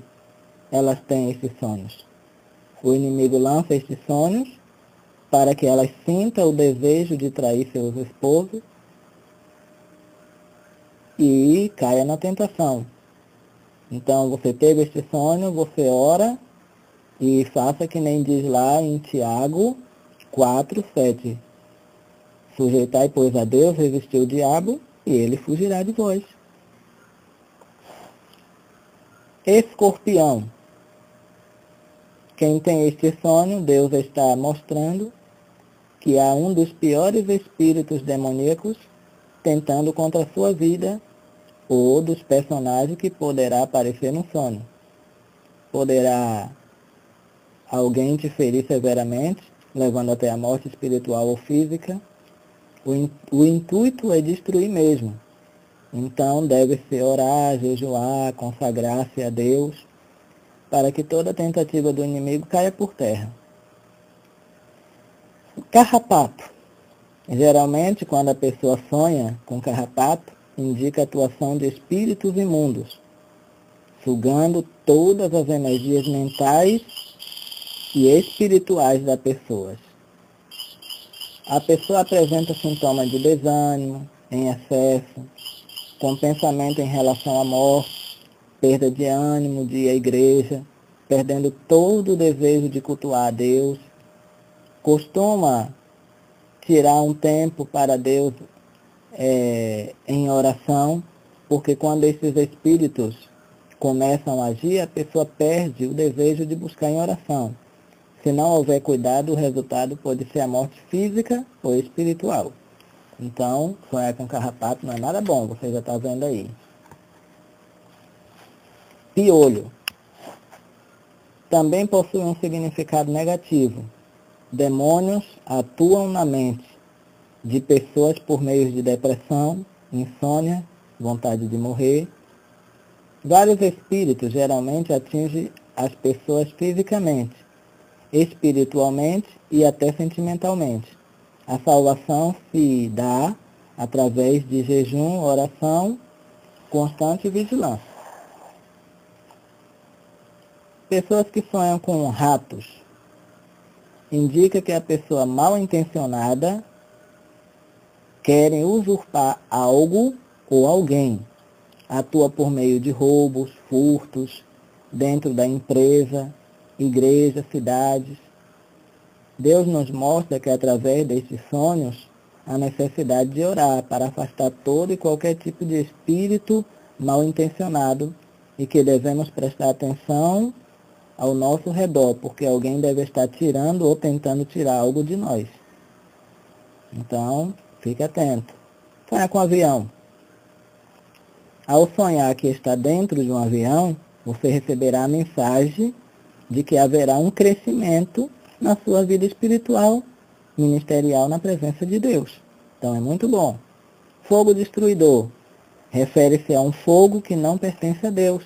elas têm esses sonhos? O inimigo lança esses sonhos para que elas sintam o desejo de trair seus esposos e caia na tentação. Então, você teve este sonho, você ora e faça que nem diz lá em Tiago 4:7. Sujeitai, pois, a Deus, resistir o diabo, e ele fugirá de vós. Escorpião. Quem tem este sonho, Deus está mostrando que há um dos piores espíritos demoníacos tentando contra a sua vida ou dos personagens que poderá aparecer no sonho. Poderá alguém te ferir severamente, levando até a morte espiritual ou física. O intuito é destruir mesmo. Então deve-se orar, jejuar, consagrar-se a Deus, para que toda tentativa do inimigo caia por terra. Carrapato. Geralmente, quando a pessoa sonha com carrapato, indica a atuação de espíritos imundos, sugando todas as energias mentais e espirituais da pessoa. A pessoa apresenta sintomas de desânimo, em excesso, com pensamento em relação à morte, perda de ânimo de ir à igreja, perdendo todo o desejo de cultuar a Deus. Costuma tirar um tempo para Deus em oração, porque quando esses espíritos começam a agir, a pessoa perde o desejo de buscar em oração. Se não houver cuidado, o resultado pode ser a morte física ou espiritual. Então, sonhar com carrapato não é nada bom, você já está vendo aí. Piolho. Também possui um significado negativo. Demônios atuam na mente de pessoas por meio de depressão, insônia, vontade de morrer. Vários espíritos geralmente atingem as pessoas fisicamente, espiritualmente e até sentimentalmente. A salvação se dá através de jejum, oração, constante e vigilância. Pessoas que sonham com ratos. Indica que a pessoa mal intencionada querem usurpar algo ou alguém. Atua por meio de roubos, furtos, dentro da empresa, igreja, cidades. Deus nos mostra que através desses sonhos, a necessidade de orar para afastar todo e qualquer tipo de espírito mal intencionado e que devemos prestar atenção ao nosso redor, porque alguém deve estar tirando ou tentando tirar algo de nós. Então, fique atento. Sonhar com avião. Ao sonhar que está dentro de um avião, você receberá a mensagem de que haverá um crescimento na sua vida espiritual, ministerial, na presença de Deus. Então, é muito bom. Fogo destruidor. Refere-se a um fogo que não pertence a Deus.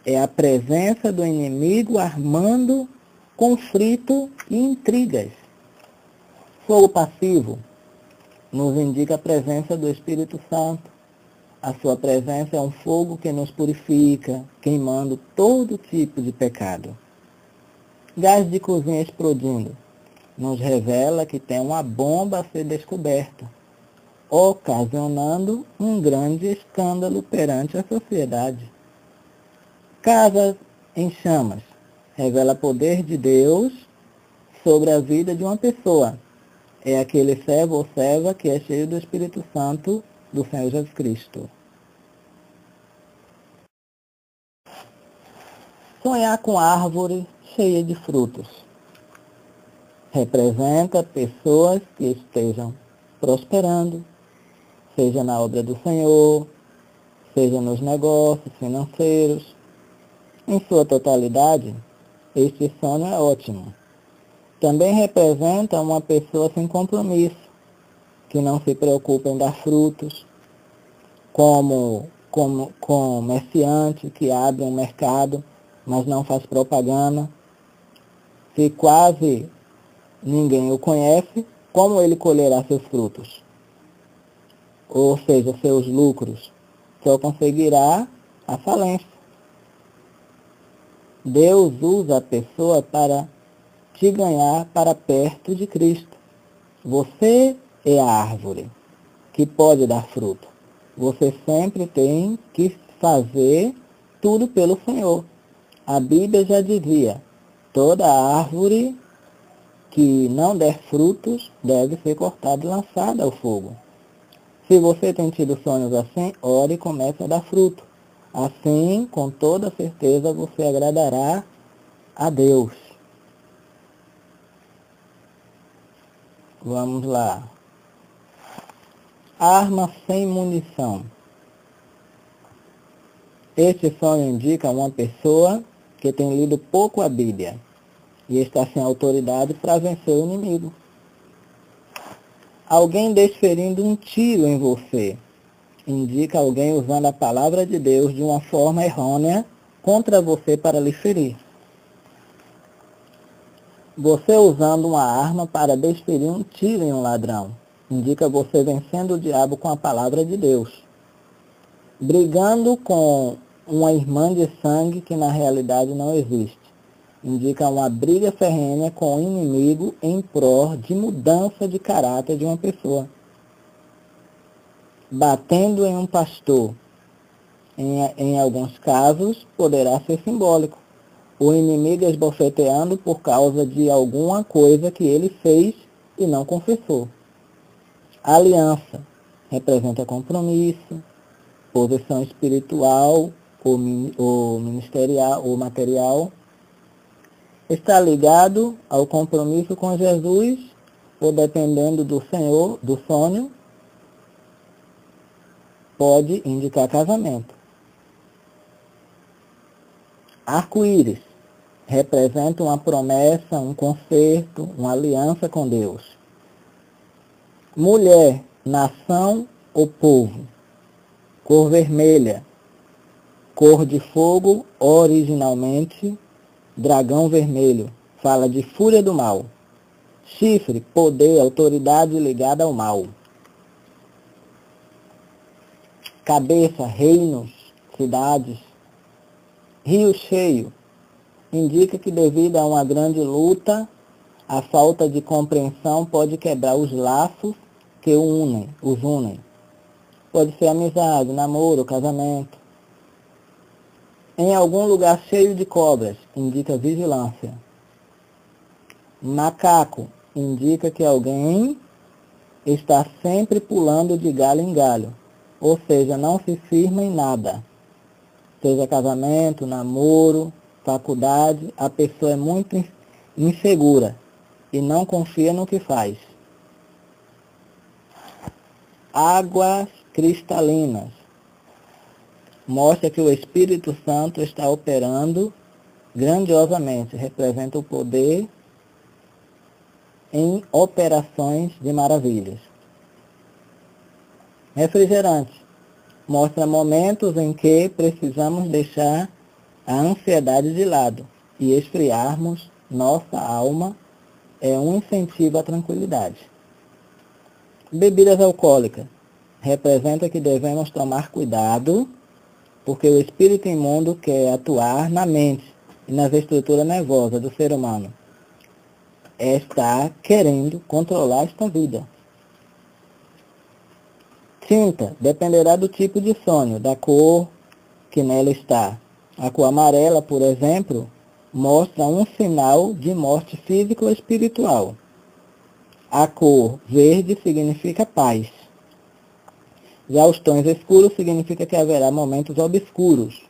É a presença do inimigo armando conflito e intrigas. Fogo passivo nos indica a presença do Espírito Santo. A sua presença é um fogo que nos purifica, queimando todo tipo de pecado. Gás de cozinha explodindo nos revela que tem uma bomba a ser descoberta, ocasionando um grande escândalo perante a sociedade. Casas em chamas revela poder de Deus sobre a vida de uma pessoa. É aquele servo ou serva que é cheio do Espírito Santo do Senhor Jesus Cristo. Sonhar com árvore cheia de frutos. Representa pessoas que estejam prosperando, seja na obra do Senhor, seja nos negócios financeiros. Em sua totalidade, este sonho é ótimo. Também representa uma pessoa sem compromisso, que não se preocupa em dar frutos, como comerciante que abre um mercado, mas não faz propaganda. Se quase ninguém o conhece, como ele colherá seus frutos? Ou seja, seus lucros? Só conseguirá a falência. Deus usa a pessoa para te ganhar para perto de Cristo. Você é a árvore que pode dar fruto. Você sempre tem que fazer tudo pelo Senhor. A Bíblia já dizia, toda árvore que não der frutos deve ser cortada e lançada ao fogo. Se você tem tido sonhos assim, ore e comece a dar fruto. Assim, com toda certeza, você agradará a Deus. Vamos lá. Arma sem munição. Este sonho indica uma pessoa que tem lido pouco a Bíblia e está sem autoridade para vencer o inimigo. Alguém desferindo um tiro em você indica alguém usando a palavra de Deus de uma forma errônea contra você para lhe ferir. Você usando uma arma para desferir um tiro em um ladrão indica você vencendo o diabo com a palavra de Deus. Brigando com uma irmã de sangue que na realidade não existe indica uma briga ferrenha com o inimigo em prol de mudança de caráter de uma pessoa. Batendo em um pastor, em alguns casos, poderá ser simbólico. O inimigo esbofeteando por causa de alguma coisa que ele fez e não confessou. Aliança representa compromisso, posição espiritual ou ministerial ou material. Está ligado ao compromisso com Jesus, ou dependendo do Senhor, do sonho, pode indicar casamento. Arco-íris representa uma promessa, um concerto, uma aliança com Deus. Mulher, nação ou povo. Cor vermelha, cor de fogo, originalmente dragão vermelho, fala de fúria do mal. Chifre, poder, autoridade ligada ao mal. Cabeça, reinos, cidades. Rio cheio, indica que devido a uma grande luta, a falta de compreensão pode quebrar os laços que os unem. Pode ser amizade, namoro, casamento. Em algum lugar cheio de cobras, indica vigilância. Macaco, indica que alguém está sempre pulando de galho em galho, ou seja, não se firma em nada. Seja casamento, namoro, faculdade, a pessoa é muito insegura e não confia no que faz. Águas cristalinas. Mostra que o Espírito Santo está operando grandiosamente. Representa o poder em operações de maravilhas. Refrigerante. Mostra momentos em que precisamos deixar a ansiedade de lado e esfriarmos nossa alma. É um incentivo à tranquilidade. Bebidas alcoólicas. Representa que devemos tomar cuidado porque o espírito imundo quer atuar na mente e nas estruturas nervosas do ser humano. Está querendo controlar esta vida. Tinta dependerá do tipo de sonho, da cor que nela está. A cor amarela, por exemplo, mostra um sinal de morte física ou espiritual. A cor verde significa paz. Já os tons escuros significa que haverá momentos obscuros.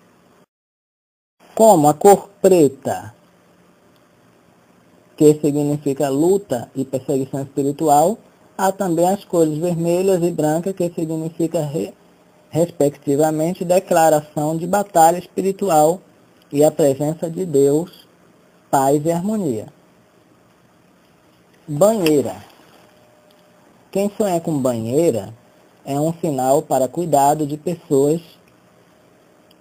Como a cor preta, que significa luta e perseguição espiritual, há também as cores vermelhas e brancas, que significa, respectivamente, declaração de batalha espiritual e a presença de Deus, paz e harmonia. Banheira. Quem sonha com banheira é um sinal para cuidado de pessoas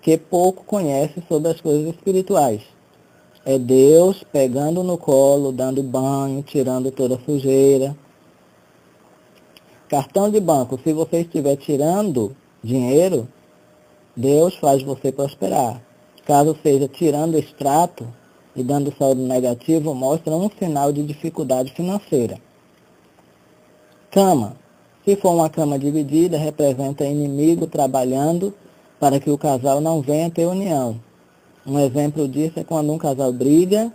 que pouco conhecem sobre as coisas espirituais. É Deus pegando no colo, dando banho, tirando toda a sujeira. Cartão de banco, se você estiver tirando dinheiro, Deus faz você prosperar. Caso seja tirando extrato e dando saldo negativo, mostra um sinal de dificuldade financeira. Cama. Se for uma cama dividida, representa inimigo trabalhando para que o casal não venha ter união. Um exemplo disso é quando um casal briga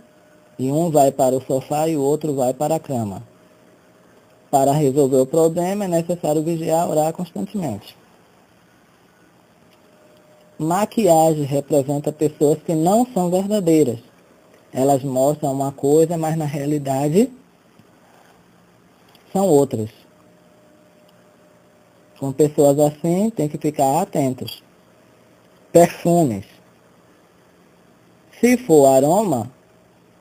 e um vai para o sofá e o outro vai para a cama. Para resolver o problema é necessário vigiar e orar constantemente. Maquiagem representa pessoas que não são verdadeiras. Elas mostram uma coisa, mas na realidade são outras. Com pessoas assim, tem que ficar atentos. Perfumes. Se for aroma,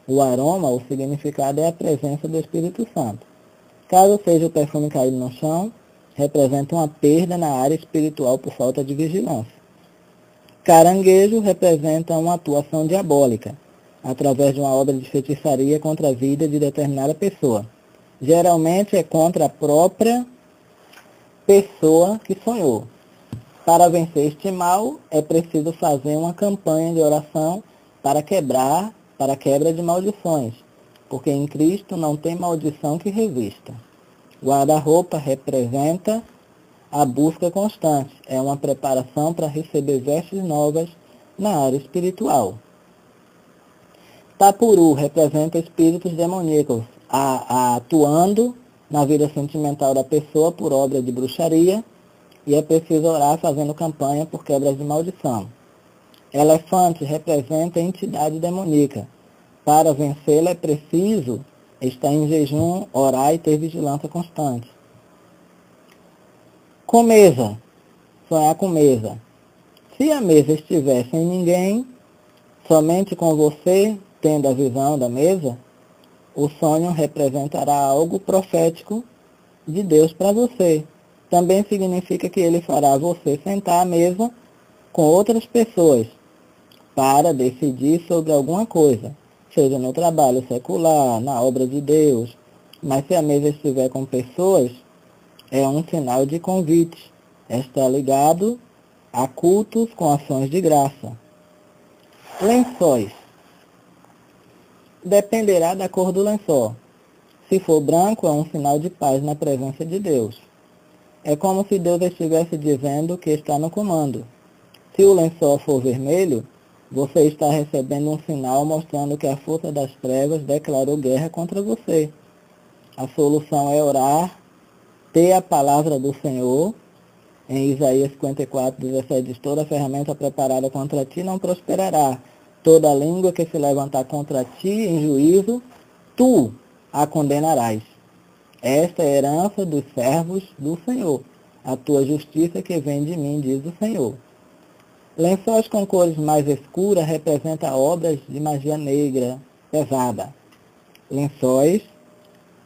o significado é a presença do Espírito Santo. Caso seja o perfume caído no chão, representa uma perda na área espiritual por falta de vigilância. Caranguejo representa uma atuação diabólica, através de uma obra de feitiçaria contra a vida de determinada pessoa. Geralmente é contra a própria pessoa que sonhou. Para vencer este mal, é preciso fazer uma campanha de oração para a quebra de maldições, porque em Cristo não tem maldição que resista. Guarda-roupa representa a busca constante, é uma preparação para receber vestes novas na área espiritual. Tapuru representa espíritos demoníacos atuando na vida sentimental da pessoa por obra de bruxaria, e é preciso orar fazendo campanha por quebras de maldição. Elefante representa a entidade demoníaca. Para vencê-la é preciso estar em jejum, orar e ter vigilância constante. Com mesa. Sonhar com mesa. Se a mesa estiver sem ninguém, somente com você, tendo a visão da mesa, o sonho representará algo profético de Deus para você. Também significa que ele fará você sentar à mesa com outras pessoas para decidir sobre alguma coisa, seja no trabalho secular, na obra de Deus. Mas se a mesa estiver com pessoas, é um sinal de convite. Está ligado a cultos com ações de graça. Lençóis. Dependerá da cor do lençol. Se for branco, é um sinal de paz na presença de Deus. É como se Deus estivesse dizendo que está no comando. Se o lençol for vermelho, você está recebendo um sinal mostrando que a força das trevas declarou guerra contra você. A solução é orar, ter a palavra do Senhor. Em Isaías 54:17 diz: toda ferramenta preparada contra ti não prosperará. Toda língua que se levantar contra ti em juízo, tu a condenarás. Esta é a herança dos servos do Senhor, a tua justiça que vem de mim, diz o Senhor. Lençóis com cores mais escuras representam obras de magia negra, pesada. Lençóis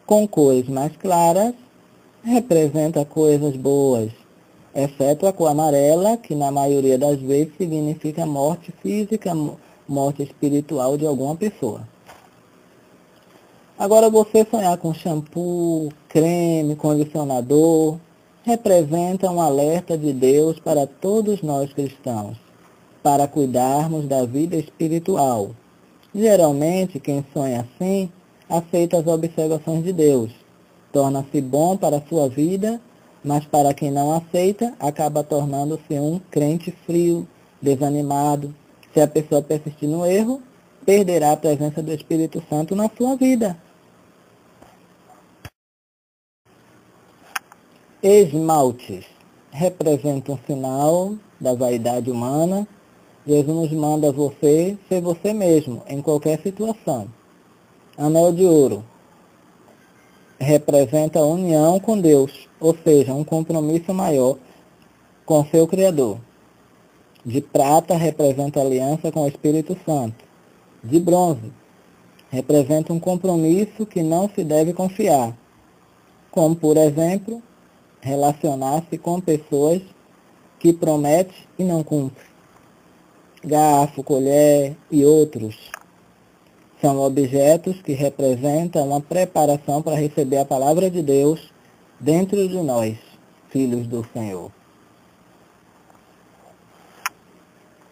com cores mais claras representam coisas boas, exceto a cor amarela, que na maioria das vezes significa morte física, morte espiritual de alguma pessoa. Agora, você sonhar com shampoo, creme, condicionador, representa um alerta de Deus para todos nós cristãos, para cuidarmos da vida espiritual. Geralmente, quem sonha assim, aceita as observações de Deus, torna-se bom para a sua vida, mas para quem não aceita, acaba tornando-se um crente frio, desanimado. Se a pessoa persistir no erro, perderá a presença do Espírito Santo na sua vida. Esmaltes representa um sinal da vaidade humana. Jesus nos manda você ser você mesmo em qualquer situação. Anel de ouro representa a união com Deus, ou seja, um compromisso maior com seu Criador. De prata representa aliança com o Espírito Santo. De bronze representa um compromisso que não se deve confiar, como, por exemplo, relacionar-se com pessoas que prometem e não cumprem. Garfo, colher e outros. São objetos que representam uma preparação para receber a palavra de Deus dentro de nós, filhos do Senhor.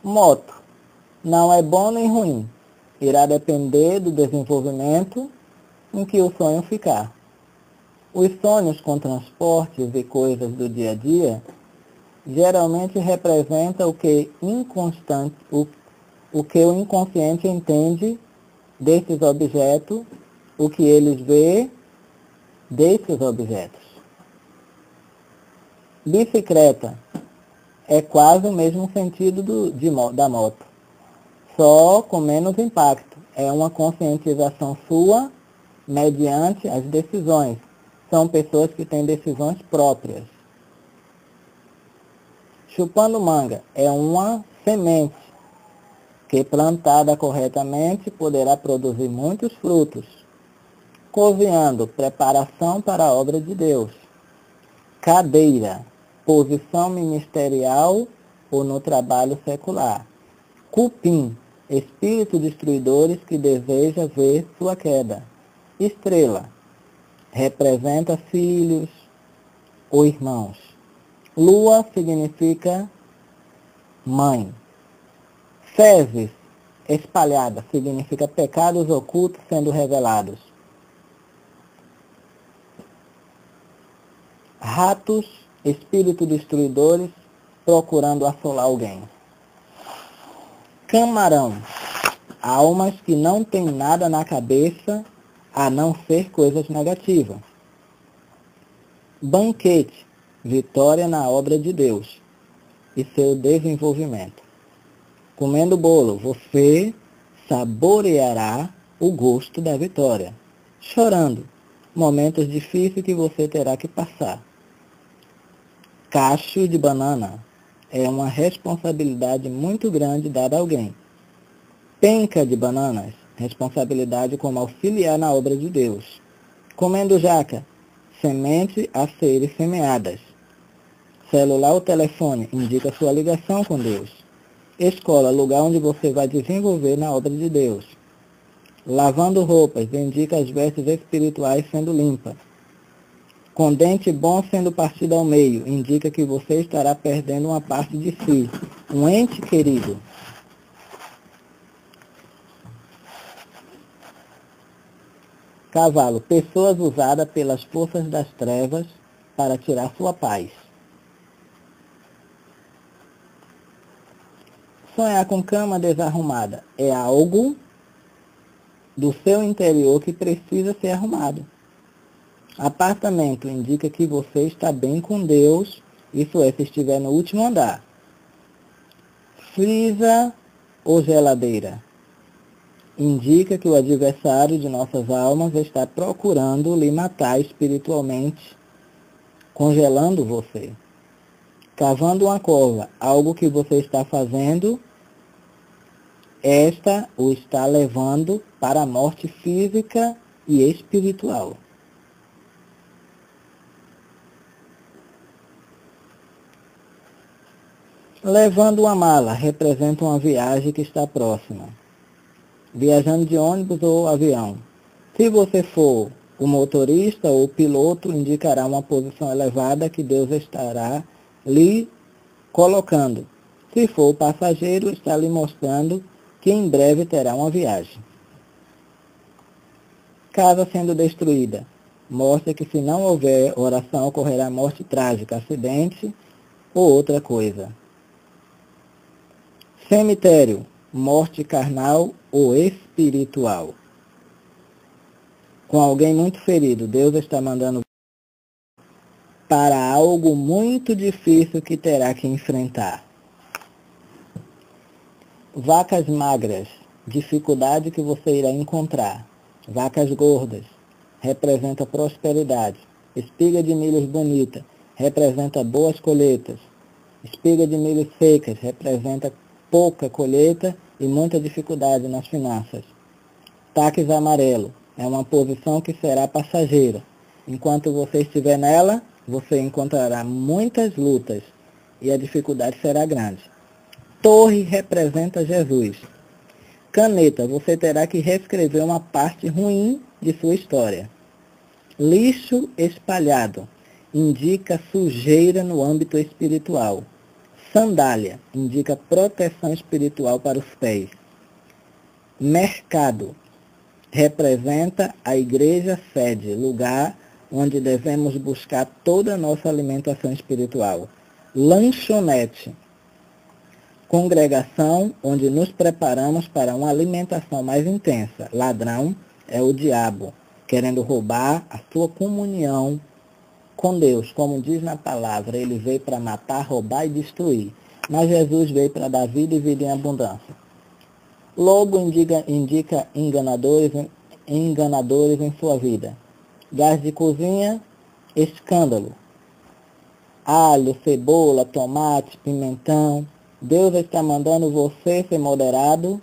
Moto. Não é bom nem ruim. Irá depender do desenvolvimento em que o sonho ficar. Os sonhos com transportes e coisas do dia a dia geralmente representam o que o inconsciente entende desses objetos, o que eles vê desses objetos. Bicicleta é quase o mesmo sentido da moto, só com menos impacto. É uma conscientização sua mediante as decisões. São pessoas que têm decisões próprias. Chupando manga é uma semente que, plantada corretamente, poderá produzir muitos frutos. Cozinhando, preparação para a obra de Deus. Cadeira, posição ministerial ou no trabalho secular. Cupim, espírito destruidores que deseja ver sua queda. Estrela, representa filhos ou irmãos. Lua significa mãe. Fezes, espalhada, significa pecados ocultos sendo revelados. Ratos, espíritos destruidores, procurando assolar alguém. Camarão, almas que não têm nada na cabeça a não ser coisas negativas. Banquete, vitória na obra de Deus e seu desenvolvimento. Comendo bolo, você saboreará o gosto da vitória. Chorando, momentos difíceis que você terá que passar. Cacho de banana é uma responsabilidade muito grande dada a alguém. Penca de bananas, responsabilidade como auxiliar na obra de Deus. Comendo jaca, semente a serem semeadas. Celular ou telefone indica sua ligação com Deus. Escola, lugar onde você vai desenvolver na obra de Deus. Lavando roupas indica as vestes espirituais sendo limpas. Com dente bom sendo partido ao meio, indica que você estará perdendo uma parte de si, um ente querido. Cavalo, pessoas usadas pelas forças das trevas para tirar sua paz. Sonhar com cama desarrumada é algo do seu interior que precisa ser arrumado. Apartamento indica que você está bem com Deus, isso é, se estiver no último andar. Freezer ou geladeira indica que o adversário de nossas almas está procurando lhe matar espiritualmente, congelando você. Cavando uma cova, algo que você está fazendo, esta o está levando para a morte física e espiritual. Levando uma mala, representa uma viagem que está próxima. Viajando de ônibus ou avião. Se você for o motorista ou o piloto, indicará uma posição elevada que Deus estará lhe colocando. Se for o passageiro, está lhe mostrando que em breve terá uma viagem. Casa sendo destruída. Mostra que se não houver oração, ocorrerá morte trágica, acidente ou outra coisa. Cemitério, morte carnal ou espiritual. Com alguém muito ferido, Deus está mandando para algo muito difícil que terá que enfrentar. Vacas magras, dificuldade que você irá encontrar. Vacas gordas, representa prosperidade. Espiga de milhos bonita, representa boas colheitas. Espiga de milhos secas, representa pouca colheita e muita dificuldade nas finanças. Táxis amarelo é uma posição que será passageira. Enquanto você estiver nela, você encontrará muitas lutas e a dificuldade será grande. Torre representa Jesus. Caneta, você terá que reescrever uma parte ruim de sua história. Lixo espalhado indica sujeira no âmbito espiritual. Sandália indica proteção espiritual para os pés. Mercado representa a igreja sede, lugar onde devemos buscar toda a nossa alimentação espiritual. Lanchonete, congregação onde nos preparamos para uma alimentação mais intensa. Ladrão é o diabo, querendo roubar a sua comunhão com Deus. Como diz na palavra, ele veio para matar, roubar e destruir. Mas Jesus veio para dar vida e vida em abundância. Lobo indica enganadores em sua vida. Gás de cozinha, escândalo. Alho, cebola, tomate, pimentão. Deus está mandando você ser moderado,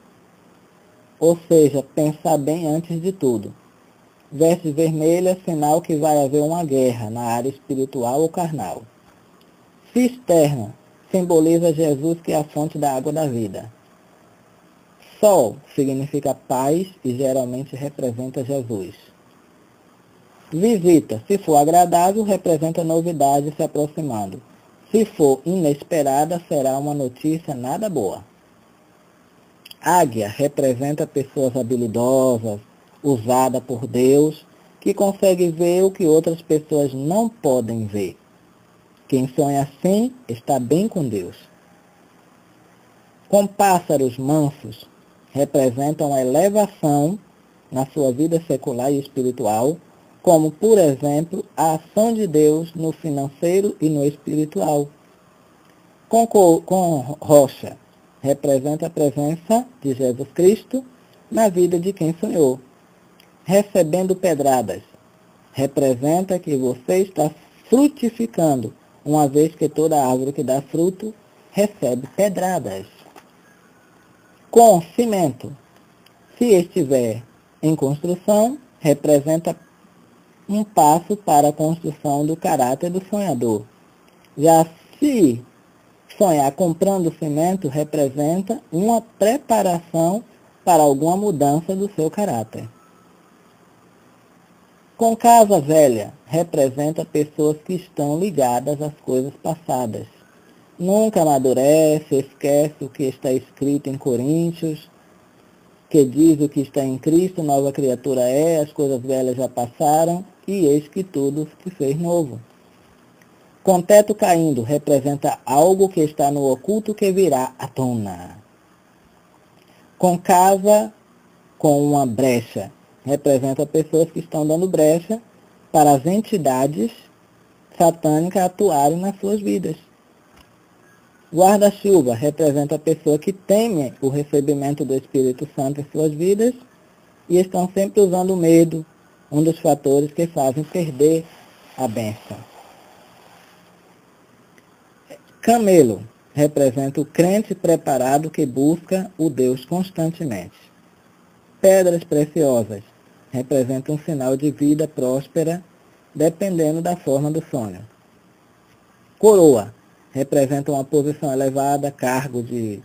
ou seja, pensar bem antes de tudo. Veste vermelha, sinal que vai haver uma guerra na área espiritual ou carnal. Cisterna simboliza Jesus, que é a fonte da água da vida. Sol significa paz e geralmente representa Jesus. Visita, se for agradável, representa novidade se aproximando. Se for inesperada, será uma notícia nada boa. Águia representa pessoas habilidosas, usada por Deus, que consegue ver o que outras pessoas não podem ver. Quem sonha assim está bem com Deus. Com pássaros mansos, representam a elevação na sua vida secular e espiritual, como, por exemplo, a ação de Deus no financeiro e no espiritual. Com rocha, representa a presença de Jesus Cristo na vida de quem sonhou. Recebendo pedradas, representa que você está frutificando, uma vez que toda árvore que dá fruto recebe pedradas. Com cimento, se estiver em construção, representa um passo para a construção do caráter do sonhador. Já se sonhar comprando cimento, representa uma preparação para alguma mudança do seu caráter. Com casa velha, representa pessoas que estão ligadas às coisas passadas. Nunca amadurece, esquece o que está escrito em Coríntios, que diz: o que está em Cristo, nova criatura é, as coisas velhas já passaram, e eis que tudo se fez novo. Com teto caindo, representa algo que está no oculto que virá à tona. Com casa com uma brecha, representa pessoas que estão dando brecha para as entidades satânicas atuarem nas suas vidas. Guarda-chuva representa a pessoa que teme o recebimento do Espírito Santo em suas vidas e estão sempre usando o medo, um dos fatores que fazem perder a bênção. Camelo representa o crente preparado que busca o Deus constantemente. Pedras preciosas representam um sinal de vida próspera, dependendo da forma do sonho. Coroa representa uma posição elevada, cargo de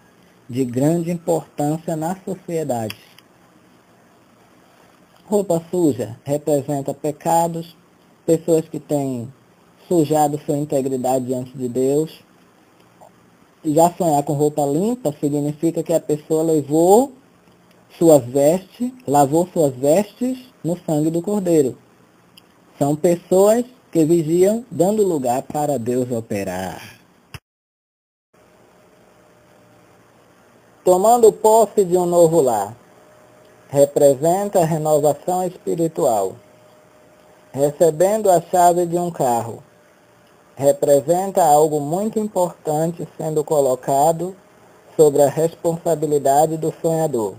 grande importância na sociedade. Roupa suja representa pecados, pessoas que têm sujado sua integridade diante de Deus. Já sonhar com roupa limpa significa que a pessoa lavou suas vestes no sangue do Cordeiro. São pessoas que vigiam, dando lugar para Deus operar. Tomando posse de um novo lar, representa a renovação espiritual. Recebendo a chave de um carro, representa algo muito importante sendo colocado sobre a responsabilidade do sonhador.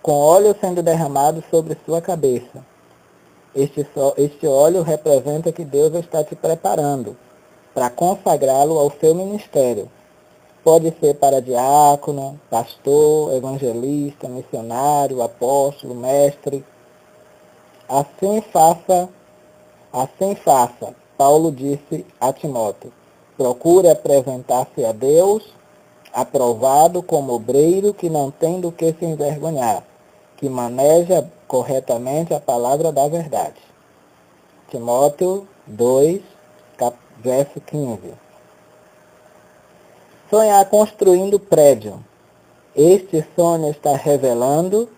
Com óleo sendo derramado sobre sua cabeça. Este óleo representa que Deus está te preparando para consagrá-lo ao seu ministério. Pode ser para diácono, pastor, evangelista, missionário, apóstolo, mestre. Assim faça, Paulo disse a Timóteo. Procure apresentar-se a Deus aprovado como obreiro que não tem do que se envergonhar, que maneja corretamente a palavra da verdade. Timóteo 2, verso 15. Sonhar construindo prédio. Este sonho está revelando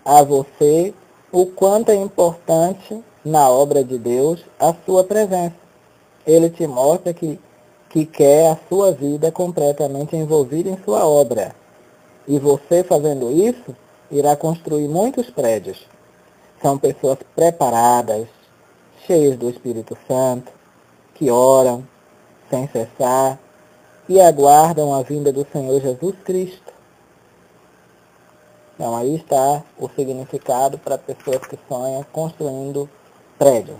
a você o quanto é importante na obra de Deus a sua presença. Ele te mostra que quer a sua vida completamente envolvida em sua obra. E você fazendo isso, irá construir muitos prédios. São pessoas preparadas, cheias do Espírito Santo, que oram sem cessar e aguardam a vinda do Senhor Jesus Cristo. Então aí está o significado para pessoas que sonham construindo prédio.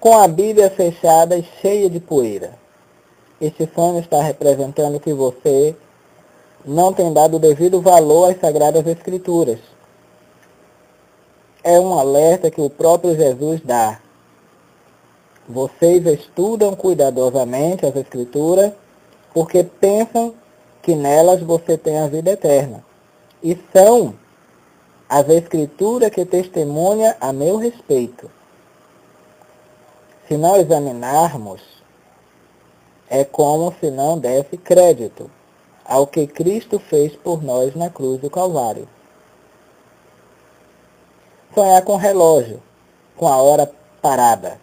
Com a Bíblia fechada e cheia de poeira. Este sonho está representando que você não tem dado o devido valor às Sagradas Escrituras. É um alerta que o próprio Jesus dá. Vocês estudam cuidadosamente as Escrituras porque pensam que nelas você tem a vida eterna. E são as Escrituras que testemunham a meu respeito. Se não examinarmos, é como se não desse crédito ao que Cristo fez por nós na cruz do Calvário. Sonhar com relógio, com a hora parada.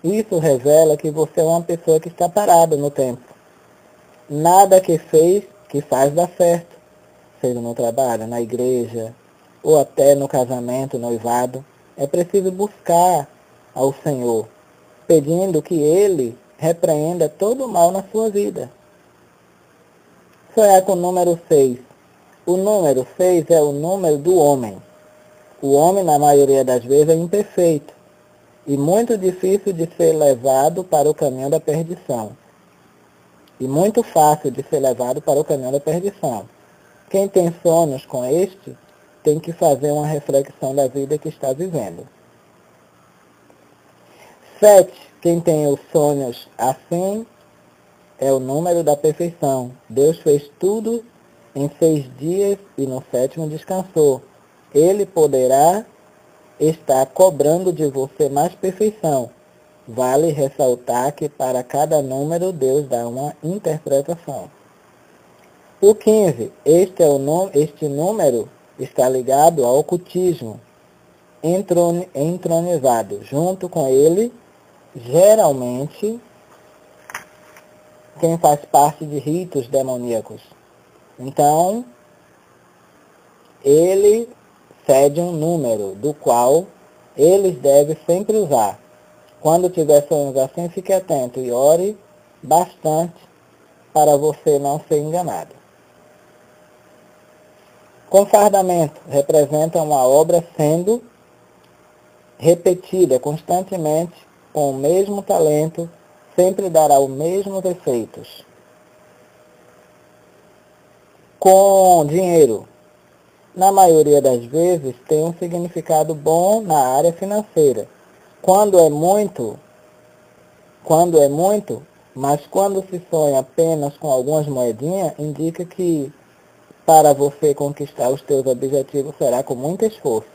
Isso revela que você é uma pessoa que está parada no tempo. Nada que faz dar certo, seja no trabalho, na igreja, ou até no casamento, noivado. É preciso buscar ao Senhor, pedindo que Ele repreenda todo o mal na sua vida. Sonhar com o número 6. O número 6 é o número do homem. O homem, na maioria das vezes, é imperfeito e muito difícil de ser levado para o caminho da perdição. E muito fácil de ser levado para o caminho da perdição. Quem tem sonhos com este, tem que fazer uma reflexão da vida que está vivendo. 7. Quem tem os sonhos assim, é o número da perfeição. Deus fez tudo em 6 dias e no 7º descansou. Ele poderá estar cobrando de você mais perfeição. Vale ressaltar que para cada número Deus dá uma interpretação. O 15. Este número está ligado ao ocultismo, entronizado. Junto com ele, geralmente, quem faz parte de ritos demoníacos. Então, ele cede um número, do qual eles devem sempre usar. Quando tiver sonhos assim, fique atento e ore bastante para você não ser enganado. Confardamento representa uma obra sendo repetida constantemente com o mesmo talento, sempre dará os mesmos efeitos. Com dinheiro, na maioria das vezes, tem um significado bom na área financeira. Quando é muito, mas quando se sonha apenas com algumas moedinhas, indica que para você conquistar os teus objetivos será com muito esforço.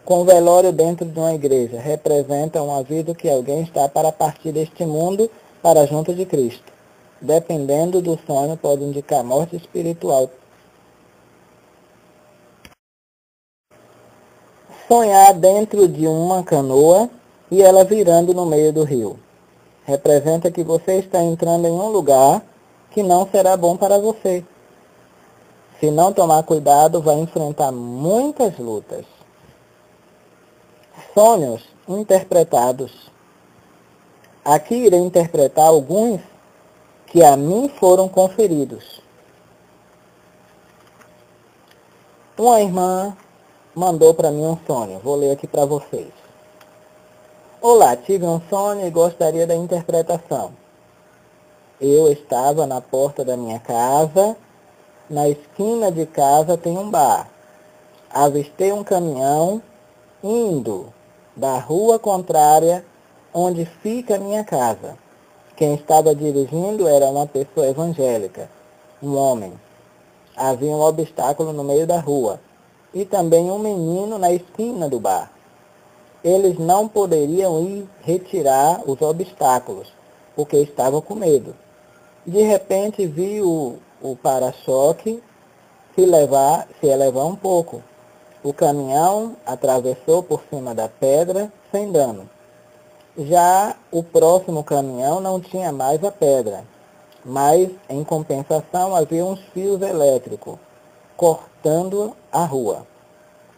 Com velório dentro de uma igreja, representa um aviso que alguém está para partir deste mundo para junto de Cristo. Dependendo do sonho, pode indicar morte espiritual. Sonhar dentro de uma canoa e ela virando no meio do rio. Representa que você está entrando em um lugar que não será bom para você. Se não tomar cuidado, vai enfrentar muitas lutas. Sonhos interpretados. Aqui irei interpretar alguns que a mim foram conferidos. Uma irmã mandou para mim um sonho. Vou ler aqui para vocês. Olá, tive um sonho e gostaria da interpretação. Eu estava na porta da minha casa. Na esquina de casa tem um bar. Avistei um caminhão indo da rua contrária onde fica a minha casa. Quem estava dirigindo era uma pessoa evangélica, um homem. Havia um obstáculo no meio da rua e também um menino na esquina do bar. Eles não poderiam ir retirar os obstáculos, porque estavam com medo. De repente viu o para-choque se elevar um pouco. O caminhão atravessou por cima da pedra sem dano. Já o próximo caminhão não tinha mais a pedra, mas em compensação havia uns fios elétricos cortando a rua.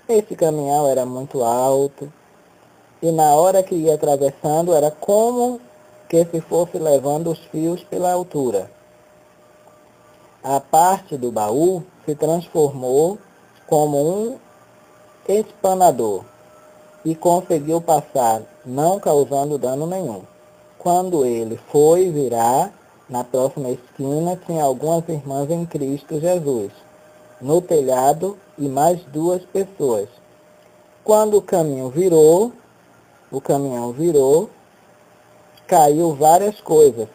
Esse caminhão era muito alto e na hora que ia atravessando era como que se fosse levando os fios pela altura. A parte do baú se transformou como um espanador e conseguiu passar, não causando dano nenhum. Quando ele foi virar, na próxima esquina tinha algumas irmãs em Cristo Jesus, no telhado e mais 2 pessoas. Quando o caminhão virou, caiu várias coisas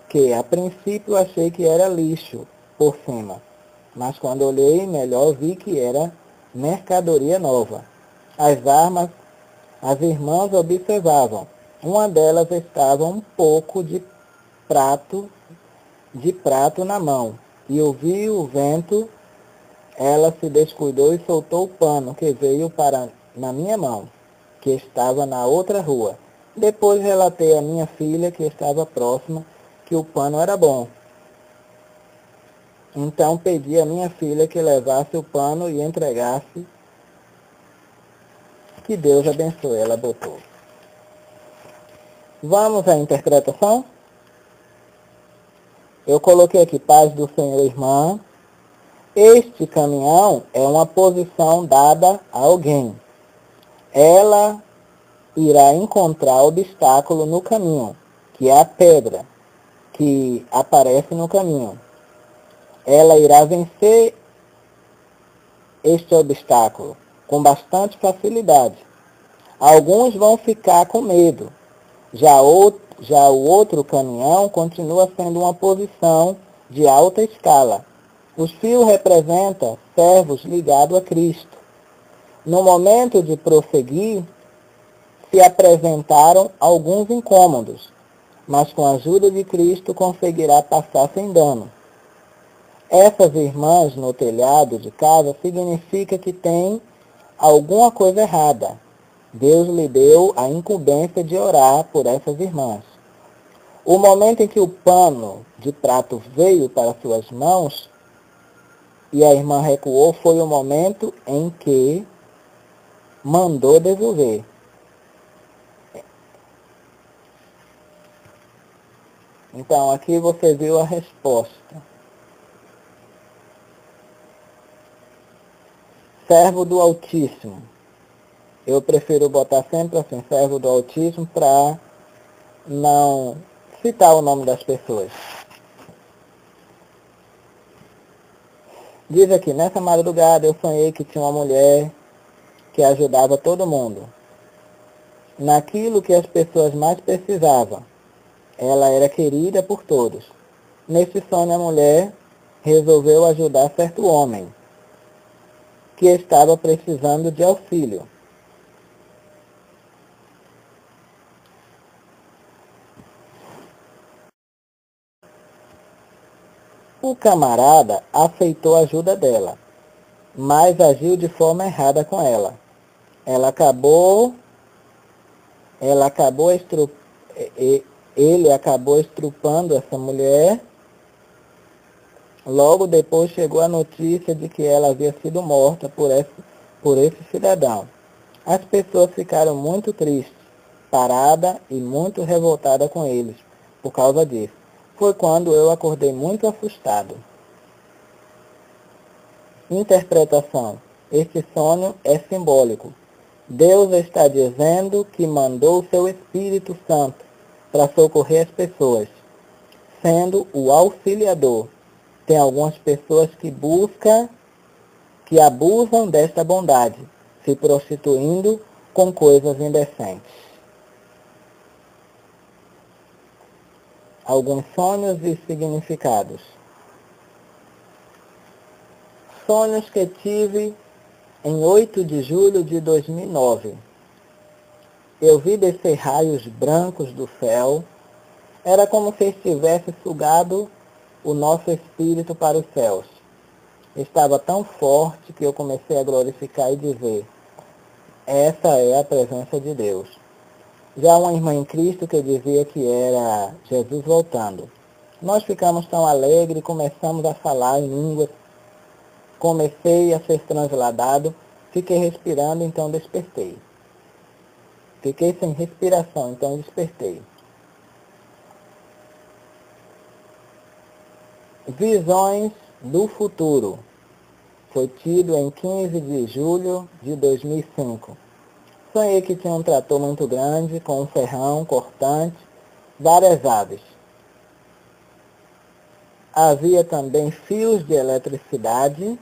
que a princípio achei que era lixo por cima, mas quando olhei melhor vi que era mercadoria nova. As irmãs observavam. Uma delas estava um pouco de prato na mão, e ouviu o vento. Ela se descuidou e soltou o pano que veio para na minha mão, que estava na outra rua. Depois relatei à minha filha, que estava próxima, que o pano era bom. Então pedi à minha filha que levasse o pano e entregasse. Que Deus abençoe, ela botou. Vamos à interpretação? Eu coloquei aqui, paz do Senhor, irmã. Este caminhão é uma posição dada a alguém. Ela irá encontrar obstáculo no caminho, que é a pedra que aparece no caminho. Ela irá vencer este obstáculo com bastante facilidade. Alguns vão ficar com medo. Já o outro caminhão continua sendo uma posição de alta escala. Os fios representam servos ligados a Cristo. No momento de prosseguir, se apresentaram alguns incômodos, mas com a ajuda de Cristo conseguirá passar sem dano. Essas irmãs no telhado de casa significa que tem alguma coisa errada. Deus lhe deu a incumbência de orar por essas irmãs. O momento em que o pano de prato veio para suas mãos e a irmã recuou foi o momento em que mandou devolver. Então, aqui você viu a resposta. Servo do Altíssimo. Eu prefiro botar sempre assim, servo do Altíssimo, para não citar o nome das pessoas. Diz aqui, nessa madrugada eu sonhei que tinha uma mulher que ajudava todo mundo. Naquilo que as pessoas mais precisavam. Ela era querida por todos. Nesse sonho a mulher resolveu ajudar certo homem que estava precisando de auxílio. O camarada aceitou a ajuda dela, mas agiu de forma errada com ela. Ele acabou estrupando essa mulher. Logo depois chegou a notícia de que ela havia sido morta por esse cidadão. As pessoas ficaram muito tristes, paradas e muito revoltadas com eles por causa disso. Foi quando eu acordei muito assustado. Interpretação. Este sonho é simbólico. Deus está dizendo que mandou o seu Espírito Santo para socorrer as pessoas, sendo o auxiliador. Tem algumas pessoas que abusam desta bondade, se prostituindo com coisas indecentes. alguns sonhos e significados. Sonhos que tive em 8 de julho de 2009. Eu vi descer raios brancos do céu. Era como se estivesse sugado o nosso espírito para os céus. Estava tão forte que eu comecei a glorificar e dizer: essa é a presença de Deus. Já uma irmã em Cristo que dizia que era Jesus voltando. Nós ficamos tão alegres e começamos a falar em línguas. Comecei a ser transladado, fiquei respirando, então despertei. Fiquei sem respiração, então despertei. Visões do futuro. Foi tido em 15 de julho de 2005. Sonhei que tinha um trator muito grande, com um ferrão cortante, várias aves. Havia também fios de eletricidade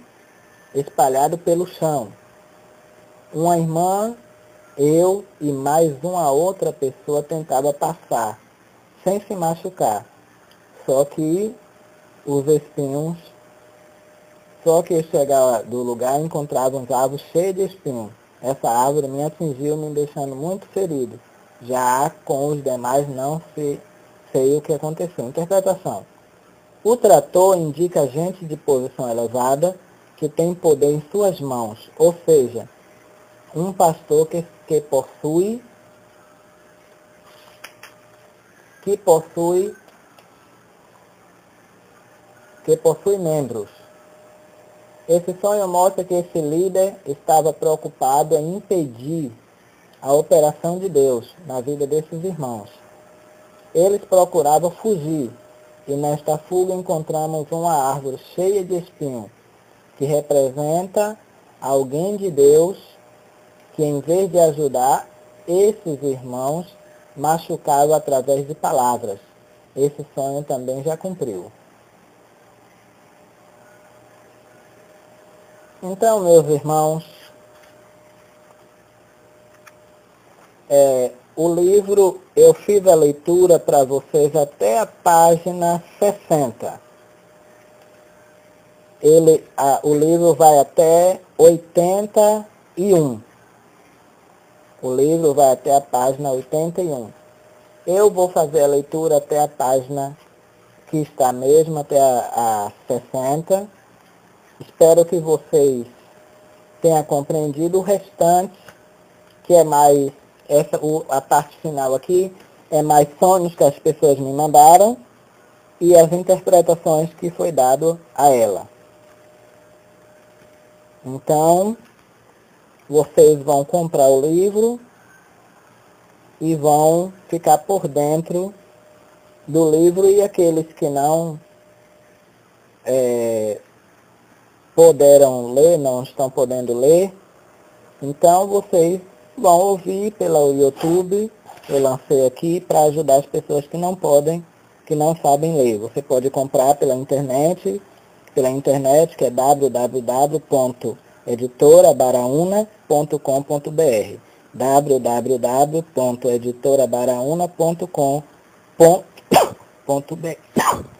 espalhados pelo chão. Uma irmã, eu e mais uma outra pessoa tentava passar, sem se machucar. Só que eu chegava do lugar e encontrava uns árvores cheios de espinhos. Essa árvore me atingiu, me deixando muito ferido. Já com os demais não sei o que aconteceu. Interpretação. O trator indica gente de posição elevada que tem poder em suas mãos, ou seja, um pastor que possui membros. Esse sonho mostra que esse líder estava preocupado em impedir a operação de Deus na vida desses irmãos. Eles procuravam fugir, e nesta fuga encontramos uma árvore cheia de espinhos, que representa alguém de Deus que, em vez de ajudar esses irmãos, machucava através de palavras. Esse sonho também já cumpriu. Então, meus irmãos, o livro, eu fiz a leitura para vocês até a página 60. O livro vai até 81. O livro vai até a página 81. Eu vou fazer a leitura até a página que está mesmo, até a 60. Espero que vocês tenham compreendido o restante, que é mais, a parte final aqui, é mais sonhos que as pessoas me mandaram e as interpretações que foi dado a ela. Então, vocês vão comprar o livro e vão ficar por dentro do livro, e aqueles que não puderam ler, não estão podendo ler, então vocês vão ouvir pelo YouTube. Eu lancei aqui para ajudar as pessoas que não podem, que não sabem ler. Você pode comprar pela internet, que é www.editorabaraúna.com.br, www.editorabaraúna.com.br.